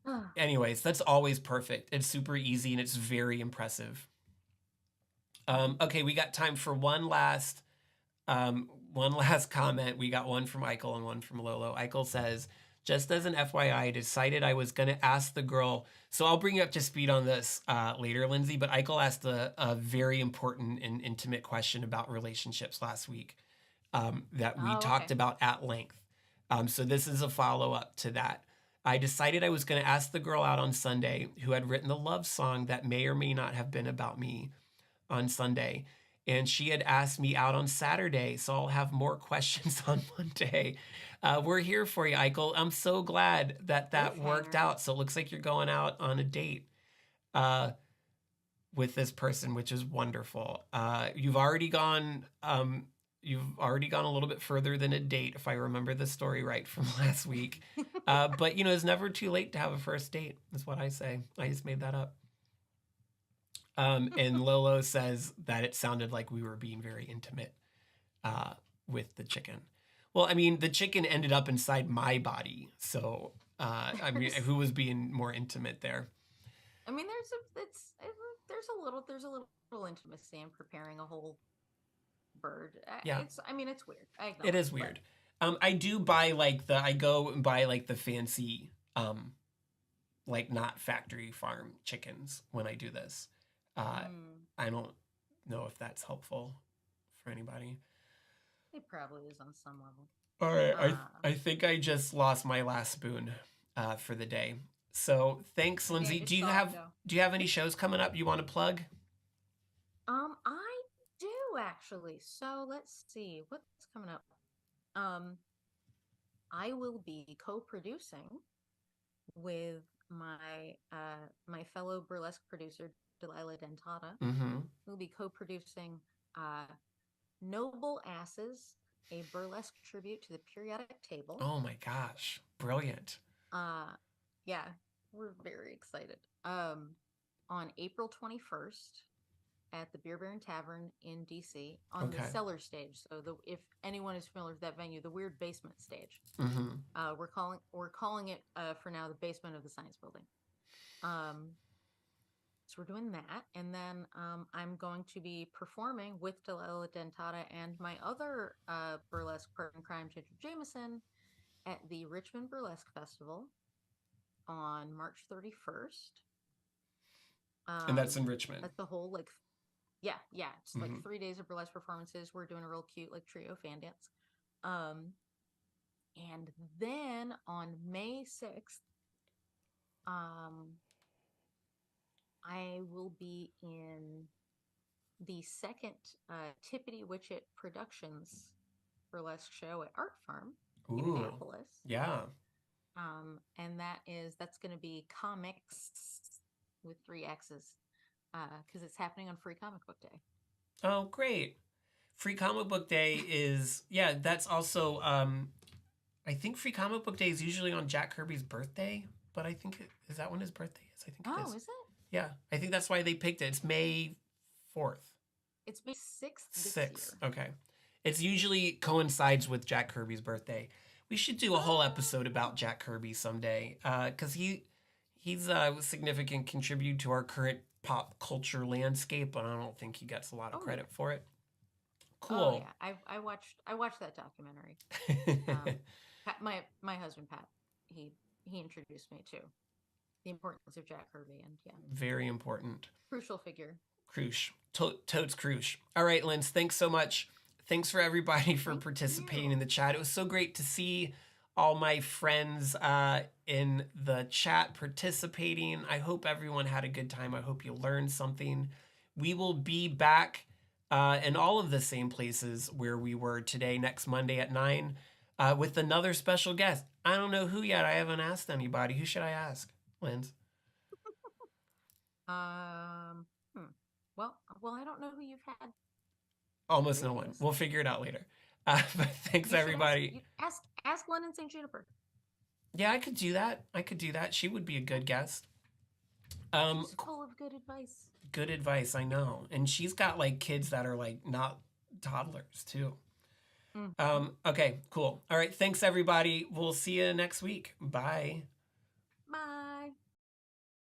yeah. anyways, that's always perfect. It's super easy and it's very impressive. Okay, we got time for one last comment. We got one from Eichel and one from Lolo. Eichel says, just as an FYI, I decided I was going to ask the girl. So I'll bring you up to speed on this later, Lyndsay. But Eichel asked a very important and intimate question about relationships last week that we Oh, talked okay. about at length. So this is a follow up to that. I decided I was going to ask the girl out on Sunday who had written the love song that may or may not have been about me on Sunday. And she had asked me out on Saturday, so I'll have more questions on Monday. We're here for you, Eichel. I'm so glad that that worked Cliffhanger. out. So it looks like you're going out on a date with this person, which is wonderful. You've already gone a little bit further than a date, if I remember the story right from last week. But you know, it's never too late to have a first date. Is what I say. I just made that up. And Lolo says that it sounded like we were being very intimate with the chicken. Well, I mean, the chicken ended up inside my body, so I mean, who was being more intimate there? I mean, there's a little intimacy in preparing a whole bird. Yeah, I mean, it's weird. I it is acknowledge, but weird. I do buy I go and buy like the fancy, like not factory farm chickens when I do this. Uh, mm, I don't know if that's helpful for anybody. it probably is on some level. All right, Uh, I think I just lost my last spoon for the day. So thanks, Lyndsay. it's gone though. Do you have any shows coming up you want to plug? I do actually. So let's see what's coming up. Um, I will be co-producing with my fellow burlesque producer Delilah Dentata. Mm-hmm. We'll be co-producing uh, Noble Asses, a burlesque tribute to the periodic table. Oh my gosh, brilliant. Uh, yeah, we're very excited. On April 21st at the Beer Baron Tavern in DC on the Okay. cellar stage. So if anyone is familiar with that venue, the weird basement stage. Mm-hmm. We're calling it for now the basement of the Science Building. So we're doing that, and then I'm going to be performing with Delilah Dentata and my other burlesque partner in crime, Ginger Jameson, at the Richmond Burlesque Festival on March 31st. And that's in Richmond. That's the whole yeah. It's like Mm-hmm. 3 days of burlesque performances. We're doing a real cute like trio fan dance. And then on May 6th, I will be in the second Tippity Witchet Productions burlesque show at Art Farm in Ooh, Annapolis. yeah. And that's going to be comics with 3 X's because it's happening on Free Comic Book Day. Oh, great. Free Comic Book Day is, yeah, that's also, I think Free Comic Book Day is usually on Jack Kirby's birthday, but I think, is that when his birthday is? I think it is. Oh, is it? Yeah, I think that's why they picked it. It's May 4th. It's May 6th this 6th, year. okay. It's usually coincides with Jack Kirby's birthday. We should do a whole episode about Jack Kirby someday, because he's a significant contributor to our current pop culture landscape, but I don't think he gets a lot of credit for it. Cool. Oh yeah, I watched that documentary. My husband Pat, he introduced me to. the importance of Jack Kirby, and yeah, Very important. crucial figure. Crucial. Totes crucial. All right, Linz, thanks so much. Thanks for everybody for Thank participating you. in the chat. It was so great to see all my friends in the chat participating. I hope everyone had a good time. I hope you learned something. We will be back in all of the same places where we were today, next Monday at 9, with another special guest. I don't know who yet. I haven't asked anybody. Who should I ask, Linz? Um, hmm. Well, I don't know who you've had Almost no one. previously. We'll figure it out later. But thanks, You should everybody. ask London St. Juniper. Yeah, I could do that. I could do that. She would be a good guest. She's full of good advice. Good advice, I know. And she's got like kids that are like not toddlers too. Okay, cool. All right, thanks everybody. We'll see you next week. Bye. Bye.